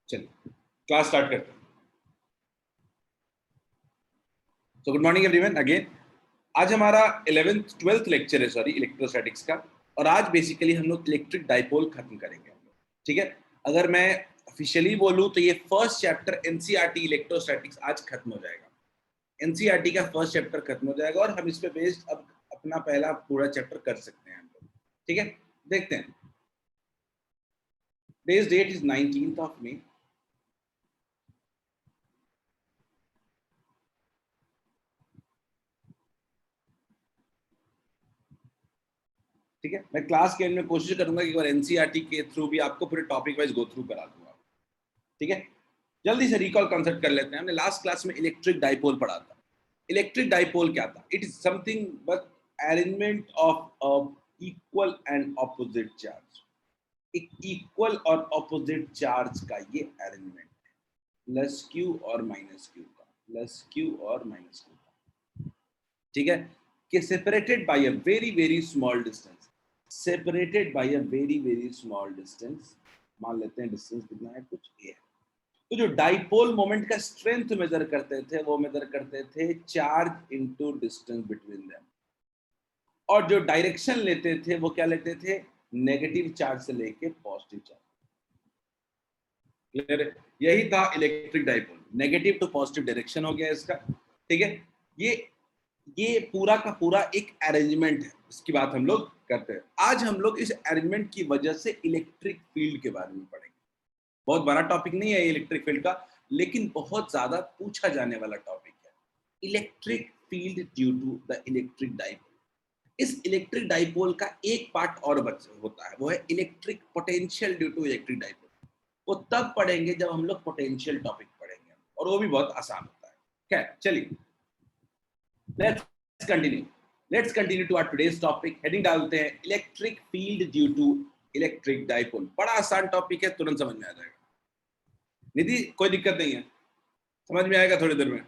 चलिए class start करते हैं। So good morning everyone again. आज हमारा 11th 12th लेक्चर है, सॉरी, इलेक्ट्रोस्टैटिक्स का। और आज बेसिकली हम लोग इलेक्ट्रिक डाइपोल खत्म करेंगे हम लोग, ठीक है। अगर मैं ऑफिशियली बोलूं तो ये फर्स्ट चैप्टर एनसीईआरटी इलेक्ट्रोस्टैटिक्स आज खत्म हो जाएगा। एनसीईआरटी का फर्स्ट चैप्टर खत्म हो जाएगा और हम इस पे बेस्ड अब अपना पहला पूरा चैप्टर कर सकते हैं हम लोग, ठीक है। देखते हैं। Today's date is 19th of May। ठीक है, मैं क्लास के एंड में कोशिश करूंगा कि एक बार एनसीईआरटी के थ्रू भी आपको पूरे टॉपिक वाइज गो थ्रू करा दूंगा, ठीक है। जल्दी से रिकॉल कंसेप्ट कर लेते हैं। हमने लास्ट क्लास में इलेक्ट्रिक डाइपोल पढ़ा था। इलेक्ट्रिक डाइपोल क्या था? It is something but arrangement of equal and opposite charge. एक इक्वल और ऑपोजिट चार्ज का ये अरेंजमेंट है, प्लस क्यू और माइनस क्यू का, प्लस क्यू और माइनस क्यू का, ठीक है। कि separated by a very very small distance, separated by a very very small distance. मान लेते हैं डिस्टेंस कितना है, कुछ ए है। तो जो डाइपोल मोमेंट का स्ट्रेंथ मेजर करते थे वो मेजर करते the charge into distance between them. और जो डायरेक्शन लेते थे वो क्या लेते थे? नेगेटिव चार्ज से लेके पॉजिटिव चार्ज। क्लियर है? यही था electric dipole. Negative to positive direction हो गया इसका, ठीक है। ये पूरा का पूरा एक अरेंजमेंट है, इसकी बात हम लोग करते हैं। आज हम लोग इस अरेंजमेंट की वजह से इलेक्ट्रिक फील्ड के बारे में पढ़ेंगे। बहुत बड़ा टॉपिक नहीं है इलेक्ट्रिक फील्ड का, लेकिन बहुत ज्यादा पूछा जाने वाला टॉपिक है। Electric field due to the electric dipole. इस इलेक्ट्रिक डाइपोल का एक पार्ट और होता है, वो है electric potential due to electric dipole. वो तब पढ़ेंगे जब हम लोग पोटेंशियल टॉपिक पढ़ेंगे, और वो भी बहुत आसान होता है। क्या, चलिए let's continue to our today's topic. Heading डालते हैं electric field due to electric dipole. बड़ा आसान टॉपिक है, तुरंत समझ में आ जाएगा। निधि, कोई दिक्कत नहीं है, समझ में आएगा थोड़ी देर में,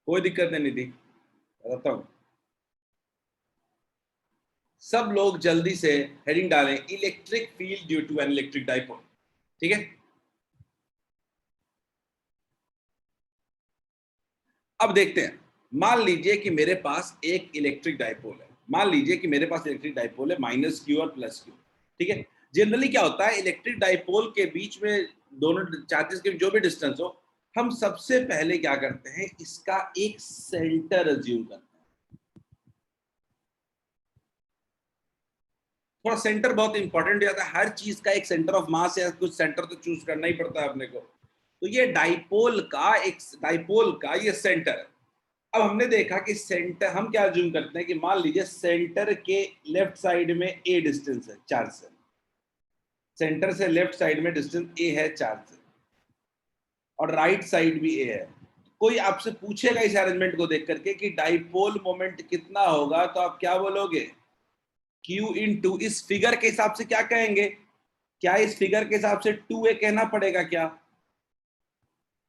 कोई दिक्कत नहीं निधि, बताता हूं। सब लोग जल्दी से हेडिंग डालें electric field due to an electric dipole, ठीक है। अब देखते हैं। मान लीजिए कि मेरे पास एक इलेक्ट्रिक डाइपोल है, मान लीजिए कि मेरे पास इलेक्ट्रिक डाइपोल है माइनस क्यू और प्लस क्यू, ठीक है। जनरली क्या होता है, इलेक्ट्रिक डाइपोल के बीच में दोनों चार्जेस के जो भी डिस्टेंस हो, हम सबसे पहले क्या करते हैं, इसका एक सेंटर अज्यूम करते हैं। थोड़ा सेंटर बहुत इंपॉर्टेंट हो जाता है, हर चीज का एक सेंटर ऑफ मास या कुछ सेंटर तो चूज करना ही पड़ता है अपने को। तो ये डाइपोल का ये सेंटर है। अब हमने देखा कि सेंटर, हम क्या अज्यूम करते हैं कि मान लीजिए सेंटर के लेफ्ट साइड में ए डिस्टेंस है चार्ज से, सेंटर से लेफ्ट साइड में डिस्टेंस ए है चार्ज से, और राइट साइड भी ए है। कोई आपसे पूछेगा इस अरेंजमेंट को देख करके कि डाइपोल मोमेंट कितना होगा, तो आप क्या बोलोगे? Q इन टू, इस फिगर के हिसाब से क्या कहेंगे? क्या इस फिगर के हिसाब से 2a कहना पड़ेगा क्या?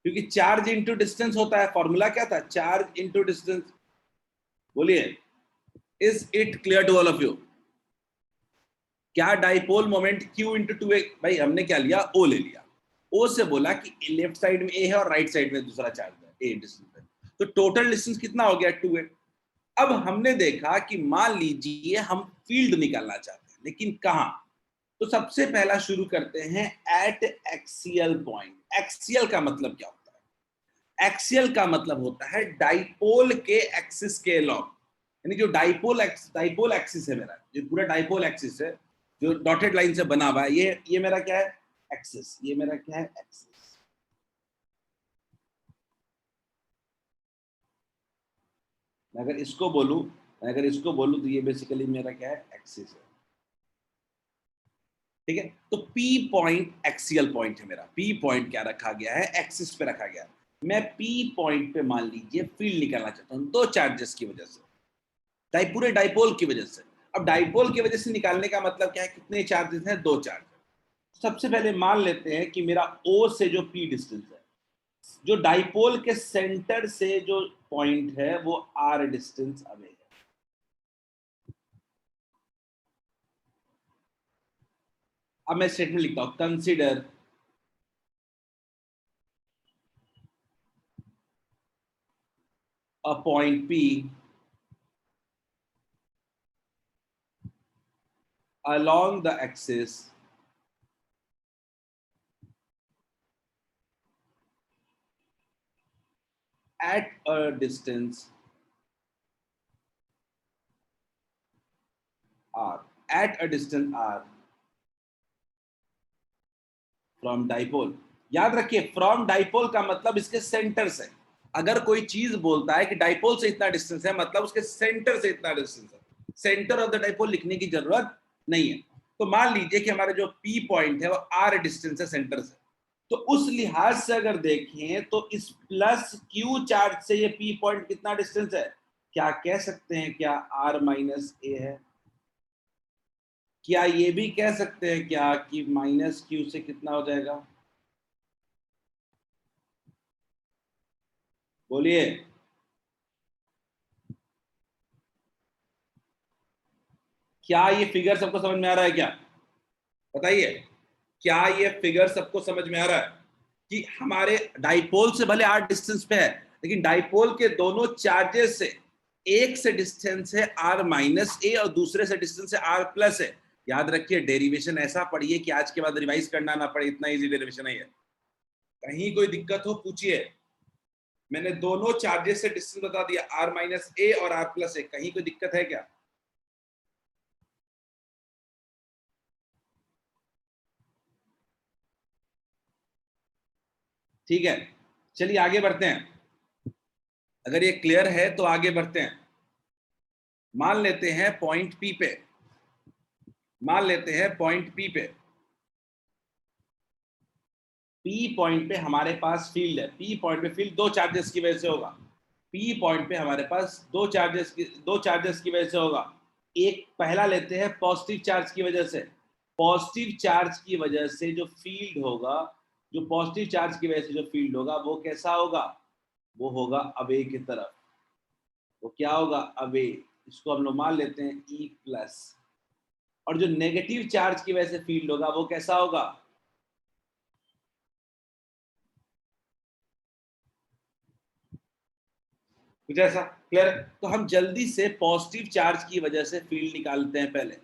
क्योंकि चार्ज इंटू डिस्टेंस होता है। फॉर्मूला क्या था? Charge into distance. बोलिए, is it clear to all of you? क्या dipole moment Q into 2a, भाई हमने क्या लिया? O ले लिया। O से बोला कि लेफ्ट साइड में A है और राइट साइड में दूसरा चार्ज है, A डिस्टेंस है, तो टोटल डिस्टेंस कितना हो गया? 2a। अब हमने देखा कि मान लीजिए हम फील्ड निकालना चाहते हैं, लेकिन कहां? तो सबसे पहला शुरू करते हैं एट एक्सियल पॉइंट। एक्सियल का मतलब क्या होता है? एक्सियल का मतलब होता है डाइपोल के एक्सिस के लॉग। यानी जो डाइपोल एक्सिस है मेरा, जो पूरा डाइपोल एक्सिस है जो डॉटेड लाइन से बना हुआ है, ये मेरा क्या है? एक्सिस। ये मेरा क्या है? एक्सिस। अगर इसको बोलूं तो ये बेसिकली मेरा क्या है? एक्सिस है, ठीक है। तो P पॉइंट एक्सियल पॉइंट है मेरा। P पॉइंट क्या रखा गया है? एक्सिस पे रखा गया है। मैं P पॉइंट पे मान लीजिए फील्ड निकालना चाहता हूं दो चार्जेस की वजह से, पूरे डाइपोल की वजह से। अब डाइपोल की वजह से निकालने का मतलब क्या है? कितने चार्जेस हैं? दो चार्ज। सबसे पहले मान लेते हैं कि मेरा O से जो P डिस्टेंस है, जो डाइपोल के सेंटर से जो पॉइंट है वो R डिस्टेंस अवे है। अब मैं स्टेटमेंट लिखता हूं, consider a point P along the axis at a distance r, at a distance r from dipole. याद रखिए फ्रॉम डाइपोल का मतलब इसके सेंटर से। अगर कोई चीज बोलता है कि डाइपोल से इतना डिस्टेंस है, मतलब उसके सेंटर से इतना डिस्टेंस है। सेंटर ऑफ द डाइपोल लिखने की जरूरत नहीं है। तो मान लीजिए कि हमारे जो पी पॉइंट है वो आर डिस्टेंस है सेंटर से, तो उस लिहाज से अगर देखें तो इस प्लस क्यू चार्ज से ये पी पॉइंट कितना डिस्टेंस है? क्या कह सकते हैं क्या आर माइनस ए है? क्या ये भी कह सकते हैं क्या कि माइनस क्यू से कितना हो जाएगा? बोलिए। क्या ये फिगर सबको समझ में आ रहा है क्या? बताइए, क्या ये फिगर सबको समझ में आ रहा है कि हमारे डाइपोल से भले आर डिस्टेंस पे है, लेकिन डाइपोल के दोनों चार्जेस से एक से डिस्टेंस है आर माइनस ए और दूसरे से डिस्टेंस है आर प्लस है। याद रखिए डेरिवेशन ऐसा पढ़िए कि आज के बाद रिवाइज करना ना पड़े, इतना इजी डेरिवेशन है ये। कहीं कोई दिक्कत हो पूछिए। मैंने दोनों चार्जेस से डिस्टेंस बता दिया, आर माइनस ए और आर प्लस ए। कहीं कोई दिक्कत है क्या? ठीक है, चलिए आगे बढ़ते हैं। अगर ये क्लियर है तो आगे बढ़ते हैं। मान लेते हैं पॉइंट पी पे, मान लेते हैं पॉइंट पी पे, पी पॉइंट पे हमारे पास फील्ड है। पी पॉइंट पे फील्ड दो चार्जेस की वजह से होगा। पी पॉइंट पे हमारे पास दो चार्जेस की वजह से होगा। एक पहला लेते हैं पॉजिटिव चार्ज की वजह से। पॉजिटिव चार्ज की वजह से जो फील्ड होगा, जो पॉजिटिव चार्ज की वजह से जो फील्ड होगा वो कैसा होगा? वो होगा अवे की तरफ। वो क्या होगा? अवे। इसको हम लोग मान लेते हैं ई प्लस। और जो नेगेटिव चार्ज की वजह से फील्ड होगा वो कैसा होगा? कुछ ऐसा क्लियर है? तो हम जल्दी से पॉजिटिव चार्ज की वजह से फील्ड निकालते हैं पहले।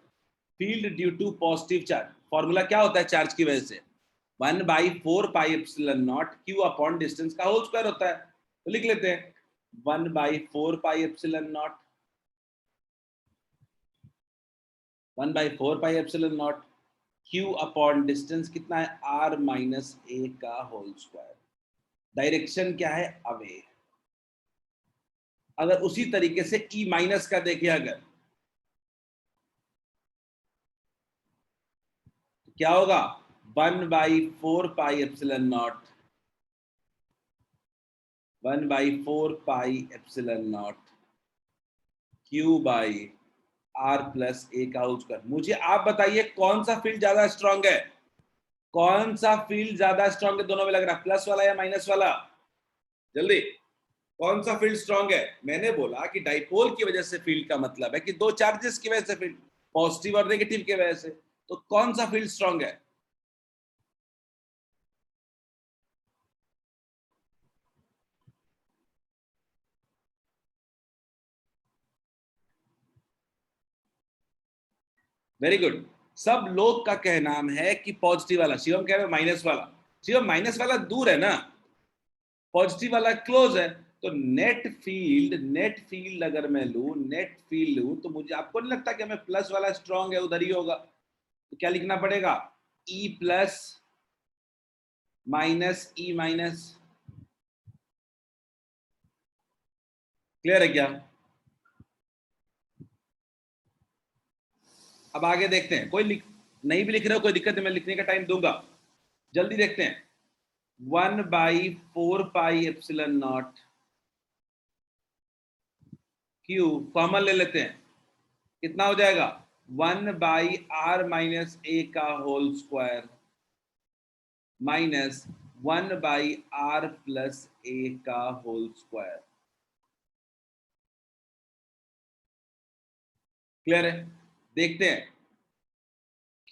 Field due to positive charge, formula क्या होता है चार्ज की वजह से? 1/4πε0 क्यू अपॉन डिस्टेंस का होल स्क्वायर होता है। तो लिख लेते हैं 1/4πε0, 1/4πε0 क्यू अपॉन डिस्टेंस कितना है? आर माइनस ए का होल स्क्वायर। डायरेक्शन क्या है? अवे। अगर उसी तरीके से ई माइनस का देखिए, अगर क्या होगा? 1/4πε0, 1/4πε0 Q by are plus A का होल स्क्वायर। मुझे आप बताइए कौन सा फील्ड ज्यादा स्ट्रांग है? कौन सा फील्ड ज्यादा स्ट्रांग है दोनों में लग रहा है, प्लस वाला या माइनस वाला? जल्दी, कौन सा फील्ड स्ट्रांग है? मैंने बोला कि डाइपोल की वजह से फील्ड का मतलब है कि दो चार्जेस की वजह से फील्ड, पॉजिटिव और नेगेटिव की वजह से। तो कौन सा फील्ड स्ट्रांग है? Very good. सब लोग का कहना है कि पॉजिटिव वाला। शिवम कह रहे हो माइनस वाला। शिवम माइनस वाला दूर है ना, पॉजिटिव वाला क्लोज है। तो नेट फील्ड अगर मैं लू, नेट फील्ड लू, तो मुझे, आपको नहीं लगता कि हमें प्लस वाला स्ट्रांग है उधर ही होगा? तो क्या लिखना पड़ेगा? E plus minus E minus. Clear है क्या? अब आगे देखते हैं। नहीं भी लिख रहे हो कोई दिक्कत नहीं, मैं लिखने का टाइम दूंगा। जल्दी देखते हैं। 1/4πε0 क्यू कॉमन ले लेते हैं, कितना हो जाएगा? 1/r-a का whole square minus 1/r plus a का होल स्क्वायर। क्लियर है? देखते हैं।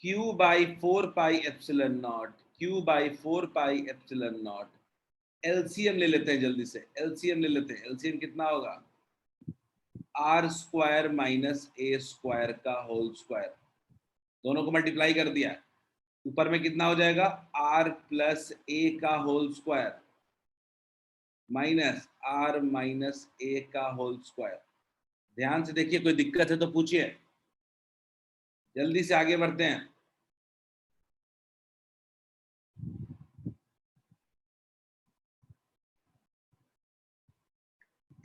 q/4πε0, q/4πε0 एलसीएम ले लेते हैं जल्दी से, एलसीएम ले लेते हैं। एलसीएम कितना होगा? आर स्क्वायर माइनस ए स्क्वायर का होल स्क्वायर, दोनों को मल्टीप्लाई कर दिया, ऊपर में कितना हो जाएगा? आर प्लस ए का whole square minus R minus ए का होल स्क्वायर। ध्यान से देखिए, कोई दिक्कत है तो पूछिए, जल्दी से आगे बढ़ते हैं।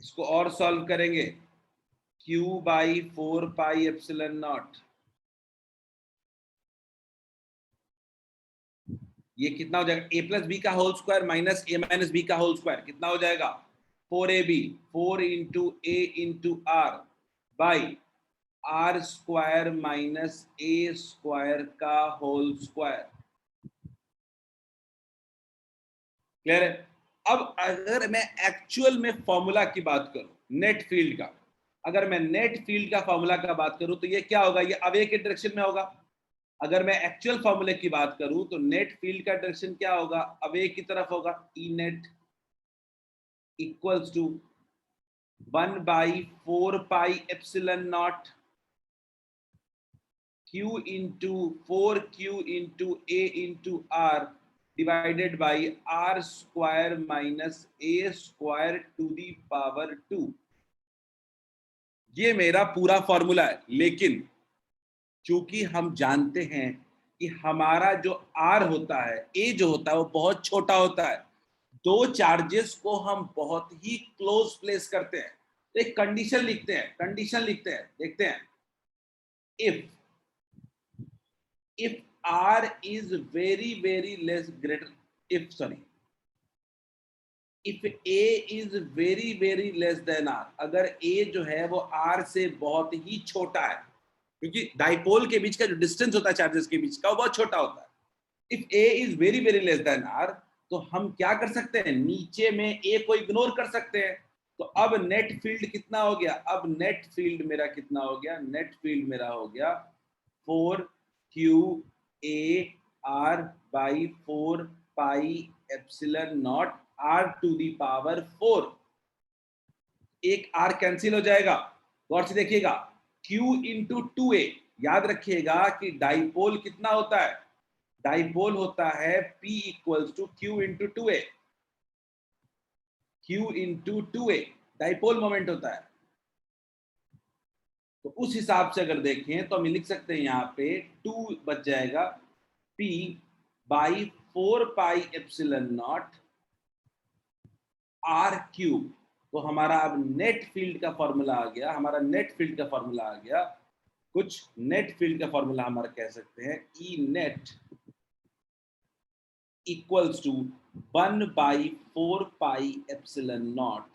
इसको और सॉल्व करेंगे, q by 4 pi epsilon naught, ये कितना हो जाएगा? a प्लस बी का whole square minus a minus b का होल स्क्वायर, कितना हो जाएगा? 4ab, 4 into a into r by are square minus A square का होल स्क्वायर। क्लियर है? अब अगर मैं एक्चुअल में फॉर्मूला की बात करूं, नेट फील्ड का, अगर मैं नेट फील्ड का फॉर्मूला का बात करूं तो ये क्या होगा? ये अवे के डायरेक्शन में होगा। अगर मैं एक्चुअल फॉर्मूले की बात करूं तो नेट फील्ड का डायरेक्शन क्या होगा? अवे की तरफ होगा। E net equals to 1/4 pi epsilon naught q into 4q into a into R divided by are square minus A square to the power 2। ये मेरा पूरा फॉर्मूला है, लेकिन चूंकि हम जानते हैं कि हमारा जो आर होता है, ए जो होता है, वो बहुत छोटा होता है, दो चार्जेस को हम बहुत ही क्लोज प्लेस करते हैं, तो एक कंडीशन लिखते हैं, कंडीशन लिखते हैं, देखते हैं। if r is very less greater, if a is very less than r, अगर a जो है वो r से बहुत ही छोटा है, क्योंकि डाइपोल के बीच का जो डिस्टेंस होता है चार्जेस के बीच का, वो बहुत छोटा होता है। If a is very less than r, तो हम क्या कर सकते हैं? नीचे में a को इग्नोर कर सकते हैं। तो अब नेट फील्ड कितना हो गया? अब नेट फील्ड मेरा कितना हो गया? नेट फील्ड मेरा हो गया 4q a r by 4 pi epsilon naught r to the power 4। एक r कैंसिल हो जाएगा, गौर से देखिएगा, q इंटू 2a, याद रखिएगा कि डाइपोल कितना होता है? डाइपोल होता है p equals to q into 2a, q into 2a dipole moment होता है। तो उस हिसाब से अगर देखें तो हम लिख सकते हैं, यहाँ पे 2 बच जाएगा p by 4 pi epsilon naught r cube. तो हमारा अब नेट फील्ड का फॉर्मूला आ गया, हमारा नेट फील्ड का फॉर्मूला आ गया, कुछ नेट फील्ड का फॉर्मूला हमारा कह सकते हैं E net equals to 1/4 pi epsilon naught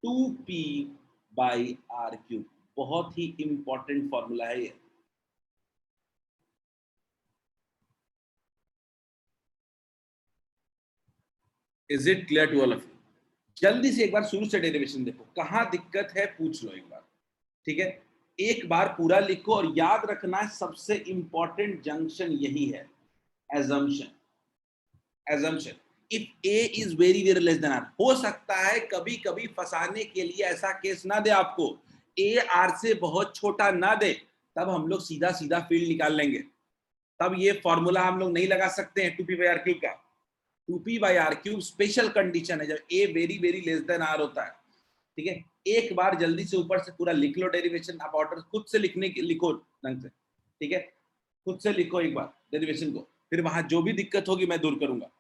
2p by are cube. बहुत ही इंपॉर्टेंट फॉर्मूला है ये। Is it clear to all of you? जल्दी से एक बार शुरू से डेरिवेशन देखो, कहां दिक्कत है पूछ लो एक बार, ठीक है? एक बार पूरा लिखो और याद रखना सबसे इंपॉर्टेंट जंक्शन यही है, assumption। assumption if a is very less than r, हो सकता है कभी कभी फंसाने के लिए ऐसा केस ना दे आपको, a r से बहुत छोटा ना दे, तब हम लोग सीधा सीधा फील्ड निकाल लेंगे। तब ये फॉर्मूला हम लोग नहीं लगा सकते हैं 2p by r क्यूब का। 2p by r cube special condition है जब a very less than r होता है, ठीक है? एक बार जल्दी से ऊपर से पूरा लिख लो डेरिवेशन, आप ऑर्डर खुद से लिखने की लिखो ढंग से, ठीक है? खुद से लिखो एक बार डेरिवेशन को, फिर वहां जो भी दिक्कत होगी मैं दूर करूंगा।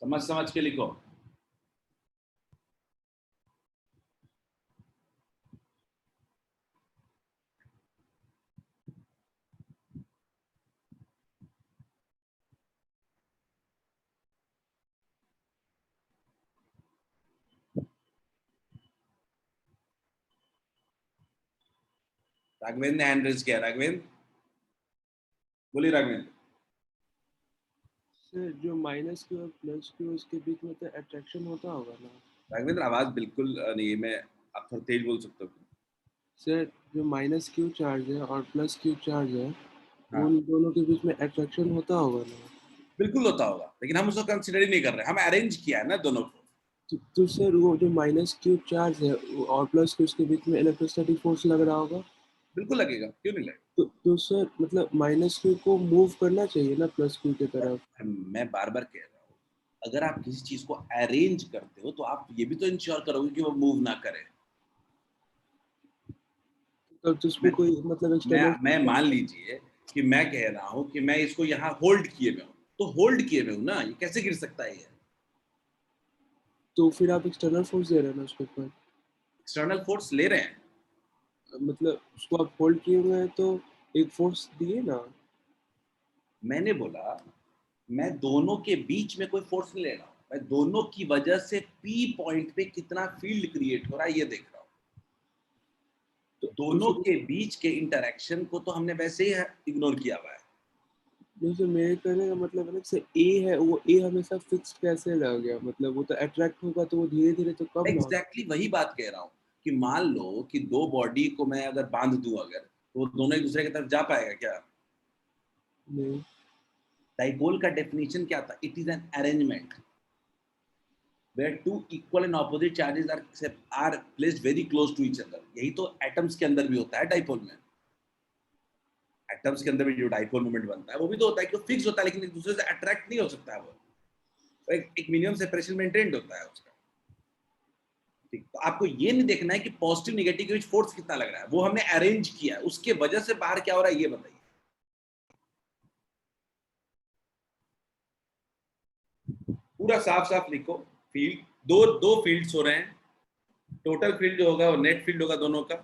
समझ समझ के लिखो। राघवेंद्र ने हैंड रेज किया। राघवेंद्र बोलिए। राघवेंद्र सर जो माइनस क्यू और प्लस क्यू उसके बीच में तो अट्रैक्शन होता होगा ना? राघवेंद्र आवाज बिल्कुल नहीं है। मैं आप थोड़ा तेज बोल सकते हो? सर जो माइनस क्यू चार्ज है और प्लस क्यू चार्ज है हाँ उन दोनों के बीच में अट्रैक्शन होता होगा ना? बिल्कुल होता होगा, लेकिन हम उसको कंसिडर ही नहीं कर रहे। हम अरेंज किया है ना दोनों को। तो सर वो जो माइनस क्यू चार्ज है और प्लस क्यू के बीच में इलेक्ट्रोस्टैटिक फोर्स लग रहा होगा। बिल्कुल लगेगा, क्यों नहीं लगेगा। तो सर मतलब माइनस क्यू को मूव करना चाहिए ना प्लस क्यू की तरफ। मैं बार बार कह रहा हूँ, अगर आप किसी चीज को अरेंज करते हो तो आप ये भी तो इंश्योर करोगे कि वो मूव ना करे। तब तो उसमें मैं कोई मतलब मैं एक्सटर्नल। मैं मान लीजिए कि मैं कह रहा हूँ कि मैं इसको यहाँ होल्ड किए हुए हूँ, तो होल्ड किए हुए हूँ ना, ये कैसे गिर सकता है ये। तो फिर आप एक्सटर्नल फोर्स दे रहे हैं ना उसके ऊपर। एक्सटर्नल फोर्स ले रहे हैं। मतलब उसको आप होल्ड किए हुए हैं तो एक फोर्स दिए ना। मैंने बोला मैं दोनों के बीच में कोई फोर्स नहीं ले रहा हूँ, मैं दोनों की वजह से पी पॉइंट पे कितना फील्ड क्रिएट हो रहा है ये देख रहा हूँ। तो दोनों फिर के बीच के इंटरेक्शन को तो हमने वैसे ही इग्नोर किया हुआ है। जैसे मेरे कहने का मतलब है ना जैसे ए है वो ए हमेशा फिक्स कैसे रह गया, मतलब वो तो अट्रैक्ट होगा तो वो धीरे धीरे तो कम ना होगा। एग्जैक्टली वही बात कह रहा हूँ कि मान लो कि दो बॉडी को मैं अगर बांध दूं, अगर तो वो दोनों एक दूसरे की तरफ जा पाएगा क्या? नहीं। डाइपोल का डेफिनेशन क्या था? It is an arrangement where two equal and opposite charges are placed very close to each other। यही तो एटम्स के अंदर भी होता है डाइपोल में। एटम्स के अंदर भी जो डाइपोल मोमेंट बनता है वो भी तो होता है कि वो फिक्स होता है, लेकिन एक दूसरे से अट्रैक्ट नहीं हो सकता है वो। एक मिनिमम सेपरेशन मेंटेन्ड होता है उसका। ठीक, तो आपको ये नहीं देखना है कि पॉजिटिव निगेटिव के बीच फोर्स कितना लग रहा है, वो हमने अरेंज किया है, उसके वजह से बाहर क्या हो रहा है ये बताइए। पूरा साफ साफ लिखो। फील्ड, दो दो फील्ड्स हो रहे हैं। टोटल फील्ड जो होगा वो नेट फील्ड होगा दोनों का।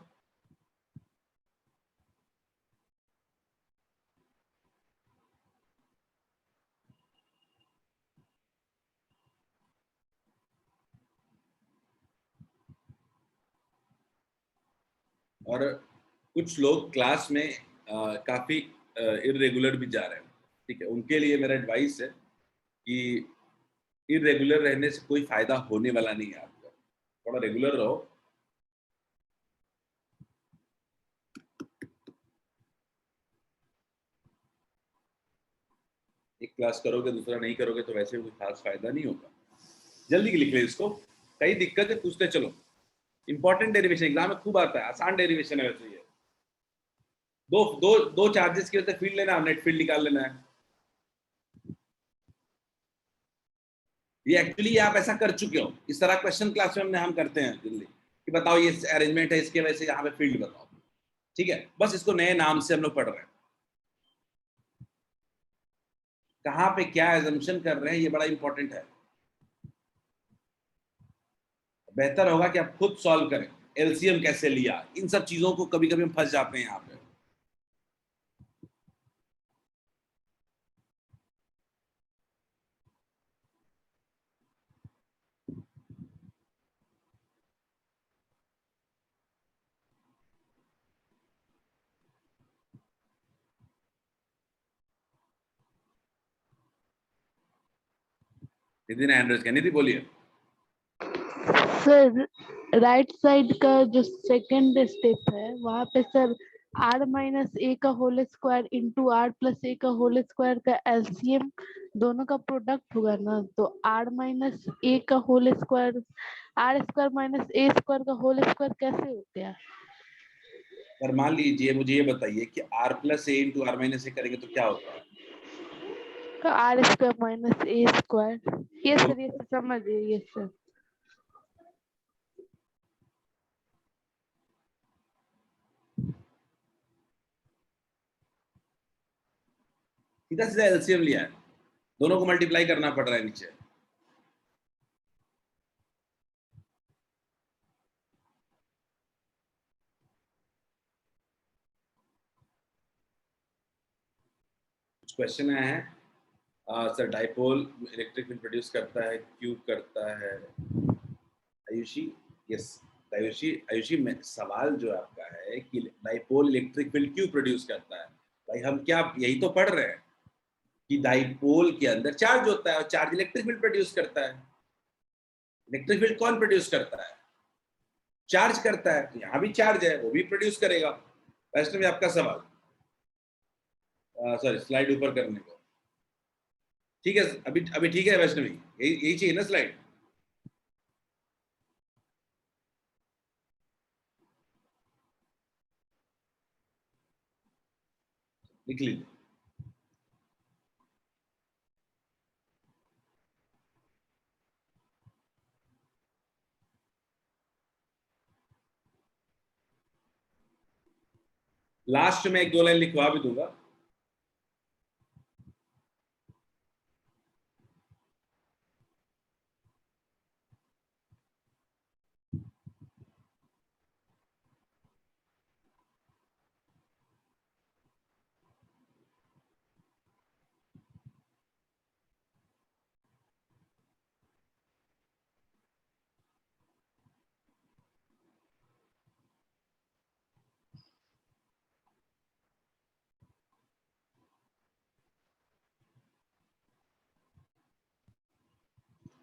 और कुछ लोग क्लास में काफी इरेगुलर भी जा रहे हैं। ठीक है, उनके लिए मेरा एडवाइस है कि इरेगुलर रहने से कोई फायदा होने वाला नहीं है आपका। थोड़ा रेगुलर रहो। एक क्लास करोगे दूसरा नहीं करोगे तो वैसे कोई खास फायदा नहीं होगा। जल्दी लिख ले इसको। कई दिक्कत है पूछते चलो। इंपॉर्टेंट डेरिवेशन एग्जाम में खूब आता है, आसान डेरिवेशन है वैसे ये। दो दो दो चार्जेस की वजह से फील्ड लेना है, नेट फील्ड निकाल लेना है। ये एक्चुअली आप ऐसा कर चुके हो, इस तरह क्वेश्चन क्लास में हम करते हैं जल्दी कि बताओ ये अरेंजमेंट है, इसके वजह से यहाँ पे फील्ड बताओ। ठीक है, बस इसको नए नाम से हम लोग पढ़ रहे हैं। कहाँ पे क्या एजम्पशन कर रहे हैं ये बड़ा इंपॉर्टेंट है। बेहतर होगा कि आप खुद सॉल्व करें। एलसीएम कैसे लिया, इन सब चीजों को कभी कभी हम फंस जाते हैं यहाँ पे। नितिन एंड्रस के निधि बोलिए। सर राइट साइड का जो सेकंड स्टेप है वहां पे सर आर माइनस ए का whole square into R plus A का होल स्क्वायर का एलसीएम दोनों का प्रोडक्ट होगा ना, तो आर माइनस ए का whole square r square minus ए स्क्वायर का होल स्क्वायर कैसे हो गया? पर मान लीजिए मुझे ये बताइए कि R plus A into R minus A करेंगे तो क्या होता है? आर स्क्वायर माइनस ए स्क्वायर। ये तो सर, ये समझिए, ये सर। सीधा सीधा एलसीएम लिया है, दोनों को मल्टीप्लाई करना पड़ रहा है नीचे। कुछ क्वेश्चन आए हैं। Sir dipole electric field produce करता है, क्यों करता है? आयुषी, यस। आयुषी, आयुषी में सवाल जो आपका है कि डाइपोल इलेक्ट्रिक फील्ड क्यों प्रोड्यूस करता है। भाई हम क्या यही तो पढ़ रहे हैं कि डाइपोल के अंदर चार्ज होता है और चार्ज इलेक्ट्रिक फील्ड प्रोड्यूस करता है। इलेक्ट्रिक फील्ड कौन प्रोड्यूस करता है? चार्ज करता है। तो यहाँ भी चार्ज है, वो भी प्रोड्यूस करेगा। वैष्णवी आपका सवाल, सॉरी स्लाइड ऊपर करने को। ठीक है, अभी अभी ठीक है वैष्णवी, यही यही चाहिए ना स्लाइड? लिख लीजिए। लास्ट में एक दो लाइन लिखवा भी दूंगा।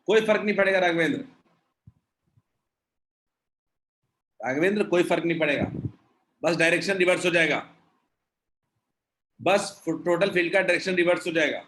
कोई फर्क नहीं पड़ेगा राघवेंद्र, राघवेंद्र कोई फर्क नहीं पड़ेगा, बस डायरेक्शन रिवर्स हो जाएगा, बस टोटल फील्ड का डायरेक्शन रिवर्स हो जाएगा।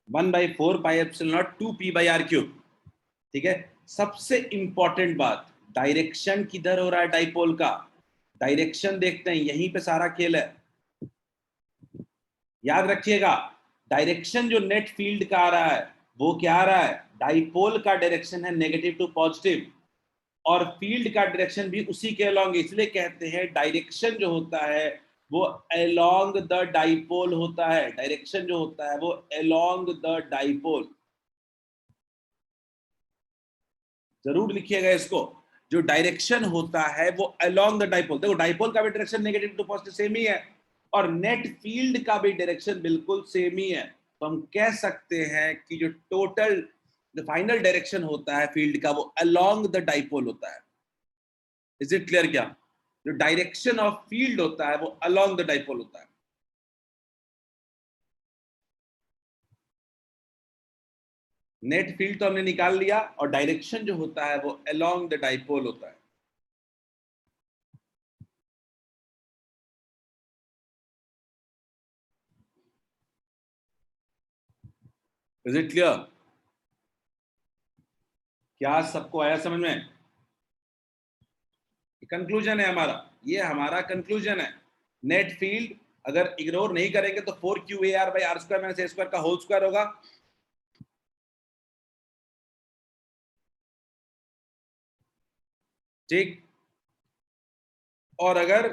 One by four pi epsilon naught two p by are cube. ठीक है, सबसे इंपॉर्टेंट बात, डायरेक्शन किधर हो रहा है डाइपोल का, डायरेक्शन देखते हैं, यहीं पे सारा खेल है। याद रखिएगा, डायरेक्शन जो नेट फील्ड का आ रहा है वो क्या आ रहा है, डाइपोल का डायरेक्शन है नेगेटिव टू पॉजिटिव, और फील्ड का डायरेक्शन भी उसी के अलोंग, इसलिए कहते हैं डायरेक्शन जो होता है वो अलोंग द डाइपोल होता है, डायरेक्शन जो होता है वो अलोंग द डाइपोल। जरूर लिखिएगा इसको, जो डायरेक्शन होता है वो अलोंग द डाइपोल। देखो डाइपोल का भी direction negative to positive same ही है, और नेट फील्ड का भी डायरेक्शन बिल्कुल सेम ही है। तो हम कह सकते हैं कि जो टोटल जो फाइनल डायरेक्शन होता है फील्ड का वो अलोंग द डाइपोल होता है। Is it clear? क्या जो डायरेक्शन ऑफ फील्ड होता है वो अलोंग द डाइपोल होता है। नेट फील्ड तो हमने निकाल लिया, और डायरेक्शन जो होता है वो अलोंग द डाइपोल होता है। Is it clear? क्या सबको आया समझ में? कंक्लूजन है हमारा, ये हमारा कंक्लूजन है। नेट फील्ड अगर इग्नोर नहीं करेंगे तो 4 QAR by are square minus A square का होल स्क्वायर होगा। ठीक, और अगर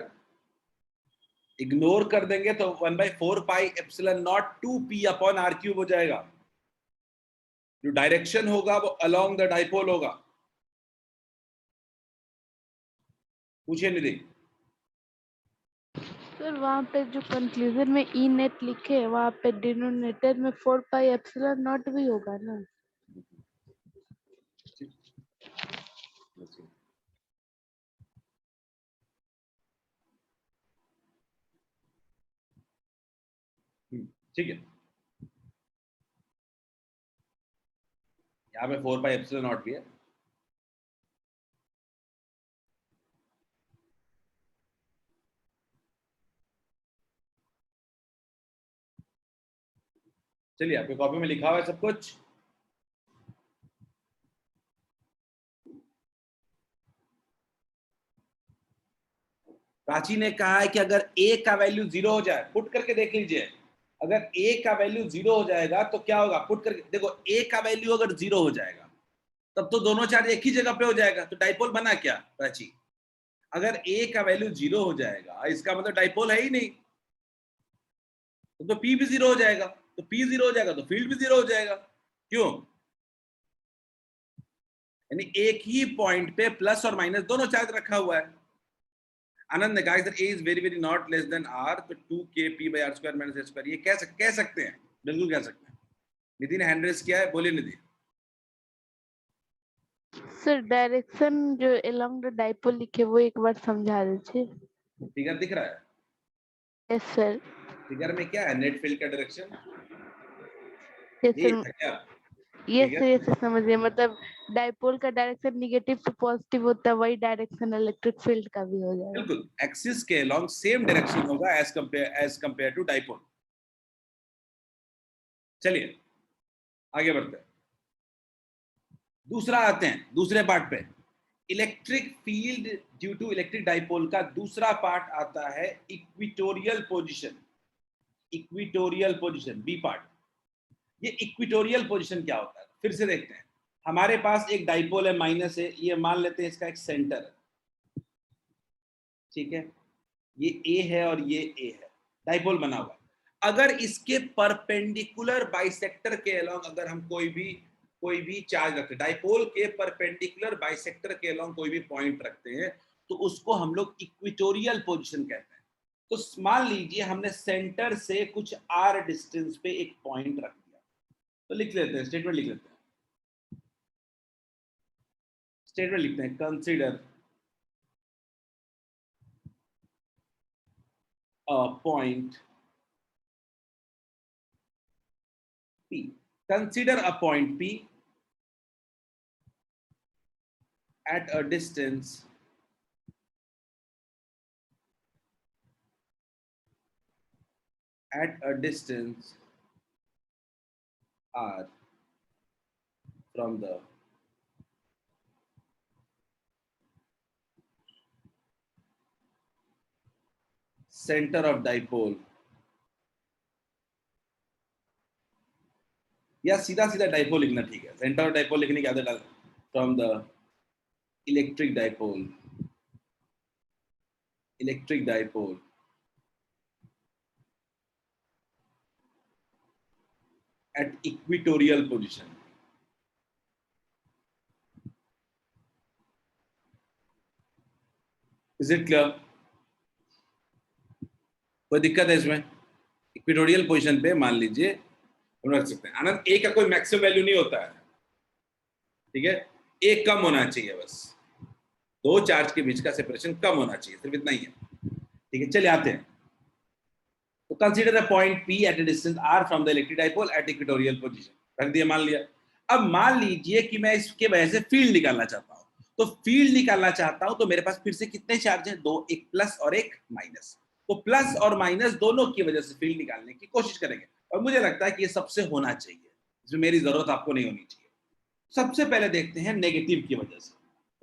इग्नोर कर देंगे तो 1/4 pi epsilon naught 2p upon r cube हो जाएगा। जो डायरेक्शन होगा वो अलोंग द डाइपोल होगा। पूछिए निधि। सर वहाँ पे जो कंक्लूजन में ई नेट लिखे हैं वहाँ पे डिनोमिनेटर में 4 पाई एप्सिलॉन नॉट भी होगा ना? ठीक है, यहाँ पे 4 पाई एप्सिलॉन नॉट भी है। चलिए आपके कॉपी में लिखा हुआ है सब कुछ। प्राची ने कहा है कि अगर a का वैल्यू 0 हो जाए, पुट करके देख लीजिए, अगर a का वैल्यू 0 हो जाएगा तो क्या होगा, पुट करके देखो, a का वैल्यू अगर 0 हो जाएगा तब तो दोनों चार्ज एक ही जगह पे हो जाएगा, तो डाइपोल बना क्या प्राची? अगर a का वैल्यू 0 हो जाएगा इसका मतलब डाइपोल है ही नहीं, तो P भी 0 हो जाएगा, तो P 0 हो जाएगा तो फील्ड भी 0 हो जाएगा। क्यों? यानी एक ही पॉइंट पे प्लस और माइनस दोनों चार्ज रखा हुआ है। आनंद ने कहा sir a is very very not less than r, तो 2kp by r square minus a square, ये कह सकते हैं, बिल्कुल कह सकते हैं। निधि ने हैंड रेस किया है, बोलिए निधि। सर डायरेक्शन जो अलोंग द डाइपोल लिखे वो एक बार समझा दीजिए। फिगर दिख रहा है? Yes sir. फिगर में क्या है, नेट फील्ड का डायरेक्शन यस ये सर। है क्या? यस फिगर सर, यस समझिए, मतलब डाइपोल का डायरेक्शन निगेटिव टू पॉजिटिव होता है, वही डायरेक्शन इलेक्ट्रिक फील्ड का भी हो जाएगा। बिल्कुल, एक्सिस के अलोंग सेम डायरेक्शन होगा एज कंपेयर टू डाइपोल। चलिए आगे बढ़ते हैं, दूसरा आते हैं, दूसरे पार्ट पे। Electric field due to electric dipole का दूसरा पार्ट आता है equatorial position. Equatorial position B part. ये इक्विटोरियल पोजीशन क्या होता है, फिर से देखते हैं। हमारे पास एक डाइपोल है, माइनस है, ये मान लेते हैं इसका एक सेंटर है, ठीक है, ये ए है और ये ए है, डाइपोल बना हुआ। अगर इसके परपेंडिकुलर बाइसेक्टर के अलोंग अगर हम कोई भी चार्ज रखते हैं, डाइपोल के परपेंडिकुलर बाइसेक्टर के अलोंग कोई भी पॉइंट रखते हैं, तो उसको हम लोग इक्विटोरियल पोजीशन कहते हैं। तो मान लीजिए हमने सेंटर से कुछ आर डिस्टेंस पे एक पॉइंट रख दिया, तो लिख लेते हैं, स्टेटमेंट लिख लेते हैं। स्टेटमेंट लिखते हैं, consider a point P. Consider a point P at a distance r from the center of dipole, या सीधा सीधा डाइपोल लिखना ठीक है, सेंटर ऑफ डाइपोल लिखने की आदत डाल, from the electric dipole at equatorial position. Is it clear? कोई दिक्कत है इसमें? इक्वेटोरियल पोजीशन पे मान लीजिए हम रख सकते हैं। आनंद, ए का कोई मैक्सिमम वैल्यू नहीं होता है, ठीक है, ए कम होना चाहिए, बस दो चार्ज के बीच का सेपरेशन कम होना चाहिए, सिर्फ इतना ही है, ठीक है। चलिए आते हैं, तो consider a point P at a distance r from the electric dipole at equatorial position, रख दिया, मान लिया। अब मान लीजिए कि मैं इसके वजह से फील्ड निकालना चाहता हूं, तो फील्ड निकालना चाहता हूं तो मेरे पास फिर से कितने चार्ज हैं, दो, एक प्लस और एक माइनस। तो प्लस और माइनस दोनों की वजह से फील्ड निकालने की कोशिश करेंगे, और मुझे लगता है कि ये सबसे होना चाहिए, इसमें मेरी जरूरत आपको नहीं होनी चाहिए। सबसे पहले देखते हैं नेगेटिव की वजह से।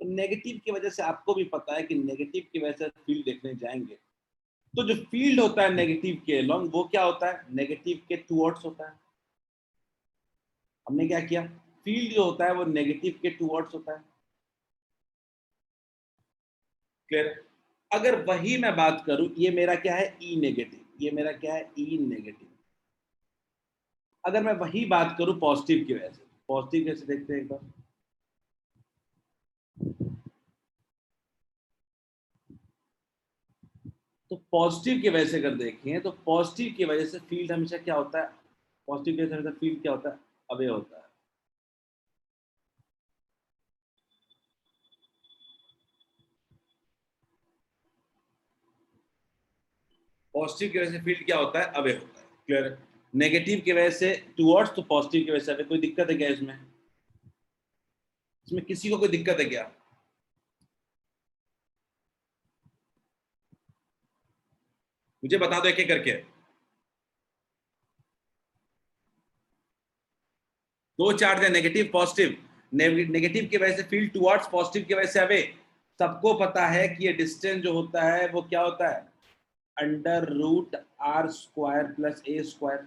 तो नेगेटिव की वजह से आपको भी पता है कि नेगेटिव की वजह से फील्ड देखने जाएंगे, तो जो फील्ड होता है नेगेटिव के अलोंग वो क्या होता है, नेगेटिव के टुवर्ड्स होता है। हमने क्या किया, फील्ड जो होता है वो नेगेटिव के टुवर्ड्स होता है, क्लियर? अगर वही मैं बात करूं, ये मेरा क्या है, ई नेगेटिव, ये मेरा क्या है, ई नेगेटिव। अगर मैं वही बात करूं पॉजिटिव की वजह से, पॉजिटिव कैसे देखते हैं एक बार, तो पॉजिटिव की वजह से अगर देखें तो पॉजिटिव की वजह से फील्ड हमेशा क्या होता है, पॉजिटिव की वजह से हमेशा फील्ड क्या होता है, अवे होता है। पॉजिटिव की वजह से फील्ड क्या होता है, अवे होता है, क्लियर? नेगेटिव की वजह से टुवर्ड्स, तो पॉजिटिव की वजह से अवे। कोई दिक्कत है क्या इसमें? इसमें किसी को कोई दिक्कत है क्या? मुझे बता दो एक एक करके। दो चार्ज है, नेगेटिव पॉजिटिव, नेगेटिव की वजह से फील्ड टुवर्ड्स, पॉजिटिव की वजह से अवे। सबको पता है कि ये डिस्टेंस जो होता है वो क्या होता है, under root r square plus ए स्क्वायर।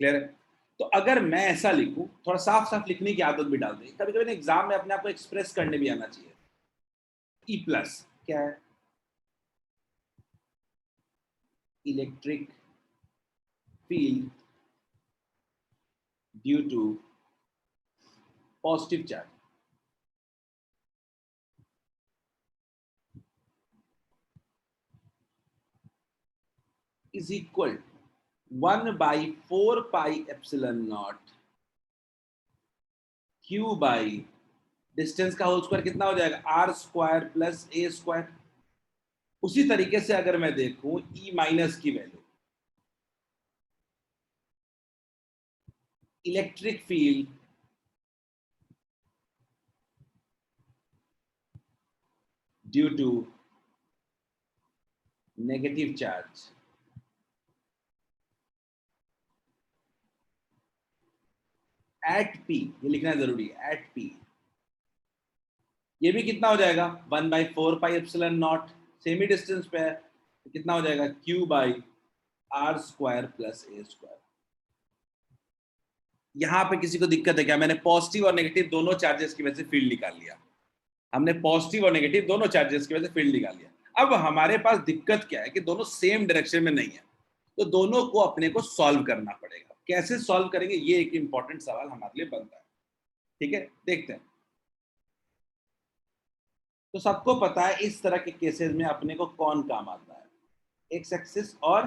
क्लियर है? तो अगर मैं ऐसा लिखूं, थोड़ा साफ साफ लिखने की आदत भी डाल दें, कभी कभी एग्जाम में अपने आप को एक्सप्रेस करने भी आना चाहिए। ई प्लस क्या है, electric field due to positive charge is equal 1/4πε0 Q by distance का होल स्क्वायर कितना हो जाएगा, आर स्क्वायर प्लस ए स्क्वायर। उसी तरीके से अगर मैं देखूं ई माइनस की value, electric field due to negative charge at P, ये लिखना जरूरी है, एट पी, ये भी कितना हो जाएगा 1/4πε0, सेम ही डिस्टेंस पे है, तो कितना हो जाएगा q by are square plus A square. यहां पे किसी को दिक्कत है क्या? मैंने पॉजिटिव और नेगेटिव दोनों चार्जेस की वजह से फील्ड निकाल लिया, हमने पॉजिटिव और नेगेटिव दोनों चार्जेस की वजह से फील्ड निकाल लिया। अब हमारे पास दिक्कत क्या है कि दोनों सेम डायरेक्शन में नहीं है, तो दोनों को अपने को सॉल्व करना पड़ेगा। कैसे सॉल्व करेंगे, ये एक इंपॉर्टेंट सवाल हमारे लिए बनता है। ठीक है, देखते हैं। तो सबको पता है इस तरह के केसेस में अपने को कौन काम आता है, एक्स एक्सिस और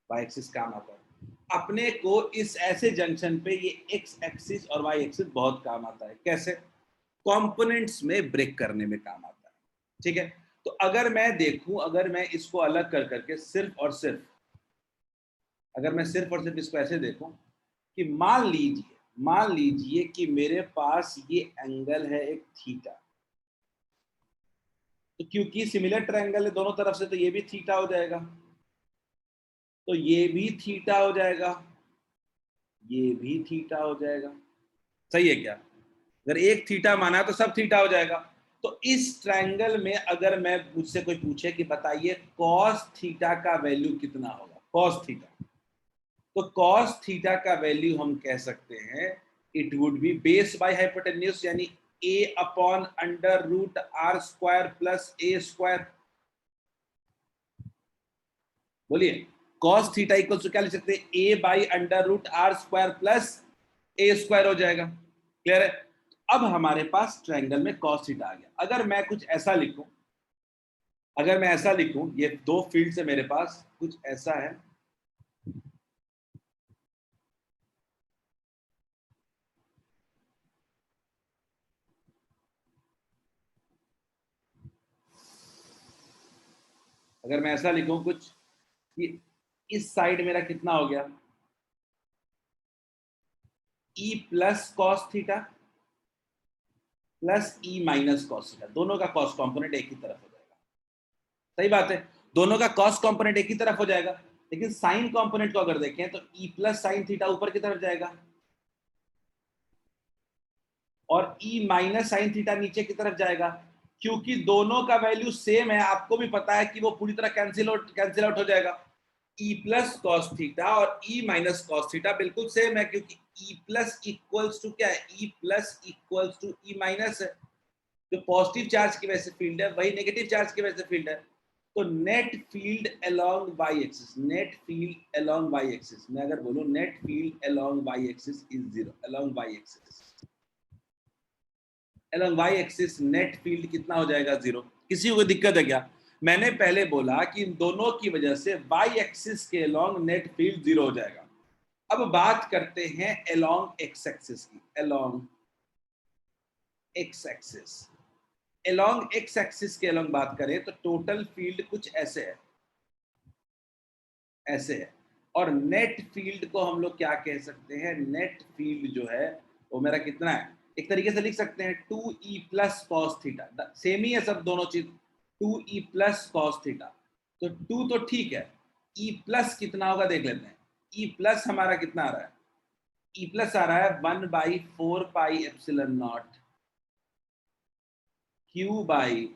वाई एक्सिस काम आता है। अपने को इस ऐसे जंक्शन पे ये एक्स एक्सिस और वाई एक्सिस बहुत काम आता है। कैसे? कंपोनेंट्स में ब्रेक करने में काम आता है। ठीक है, तो अगर मैं देखूं, अगर मैं इसको अलग कर करके सिर्फ और सिर्फ, अगर मैं सिर्फ और सिर्फ इसको ऐसे देखूं कि मान लीजिए कि मेरे पास ये एंगल है एक थीटा, तो क्योंकि सिमिलर ट्रायंगल है दोनों तरफ से, तो ये भी थीटा हो जाएगा, तो ये भी थीटा हो जाएगा, ये भी थीटा हो जाएगा। सही है क्या? अगर एक थीटा माना है तो सब थीटा हो जाएगा। तो इस ट्रायंगल में अगर मैं, मुझसे कोई पूछे कि बताइए कॉस थीटा का वैल्यू कितना होगा, कॉस थीटा, तो कॉस थीटा का वैल्यू हम कह सकते हैं it would be base by hypotenuse, यानी a upon under root r square plus A square. बोलिए, कॉस थीटा इक्वल टू क्या लिख सकते हैं, a by under root r square plus A square हो जाएगा। क्लियर है? अब हमारे पास ट्रायंगल में कॉस थीटा आ गया। अगर मैं कुछ ऐसा लिखूं, अगर मैं ऐसा लिखूं, ये दो फील्ड से मेरे पास कुछ ऐसा है, अगर मैं ऐसा लिखूं कुछ, ये इस साइड मेरा कितना हो गया, e plus cos theta plus e minus cos theta, दोनों का कॉस कंपोनेंट एक ही तरफ हो जाएगा। सही बात है, दोनों का कॉस कंपोनेंट एक ही तरफ हो जाएगा, लेकिन साइन कंपोनेंट को अगर देखें तो e प्लस साइन थीटा ऊपर की तरफ जाएगा और e माइनस साइन थीटा नीचे की तरफ जाएगा। क्योंकि दोनों का वैल्यू सेम है, आपको भी पता है कि वो पूरी तरह कैंसिल आउट हो जाएगा। e प्लस कॉस थीटा और e माइनस कॉस थीटा बिल्कुल सेम है, क्योंकि e प्लस इक्वल्स टू क्या है, e plus equals to e minus है। जो पॉजिटिव चार्ज की वजह से फील्ड है वही नेगेटिव चार्ज की वजह से फील्ड है। तो net field along y axis, net field along y axis, मैं अगर बोलूं net field along y axis is zero, along y axis, along y axis net field कितना हो जाएगा, जीरो। किसी को दिक्कत है क्या? मैंने पहले बोला कि इन दोनों की वजह से वाई एक्सिस के अलोंग नेट फील्ड जीरो हो जाएगा। अब बात करते हैं अलोंग एक्स एक्सिस की, along x axis. Along x axis के अलोंग बात करें तो टोटल फील्ड कुछ ऐसे है, ऐसे है। और नेट फील्ड को हम लोग क्या कह सकते हैं, नेट फील्ड जो है वो मेरा कितना है, एक तरीके से लिख सकते हैं 2e plus cos theta, same ही है सब दोनों चीज, 2e प्लस कॉस थीटा। तो 2 तो ठीक है, e प्लस कितना होगा देख लेते हैं। e प्लस हमारा कितना आ रहा है, e प्लस आ रहा है 1/4πε0 q by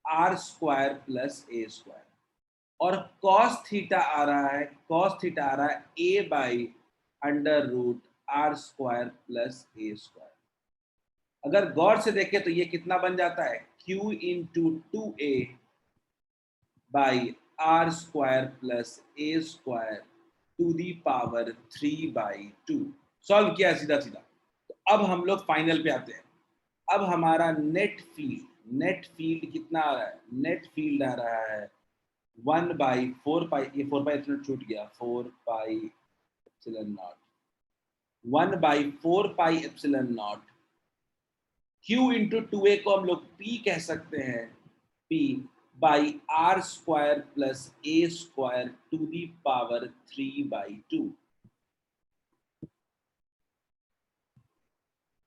are square plus A square. और cos थीटा आ रहा है, cos थीटा आ रहा है a by under root r square plus A square. अगर गौर से देखें तो ये कितना बन जाता है, q into 2a by are square plus A square to the power 3/2। Solve किया सीधा सीधा। तो अब हम लोग फाइनल पे आते हैं। अब हमारा नेट फील्ड कितना आ रहा है, नेट फील्ड आ रहा है 1/4π, ये 4π एप्सिलॉन छूट गया, 4πε0 1/4πε0 q इंटू 2a को हम लोग p कह सकते हैं, p by are square plus A square to the power 3/2।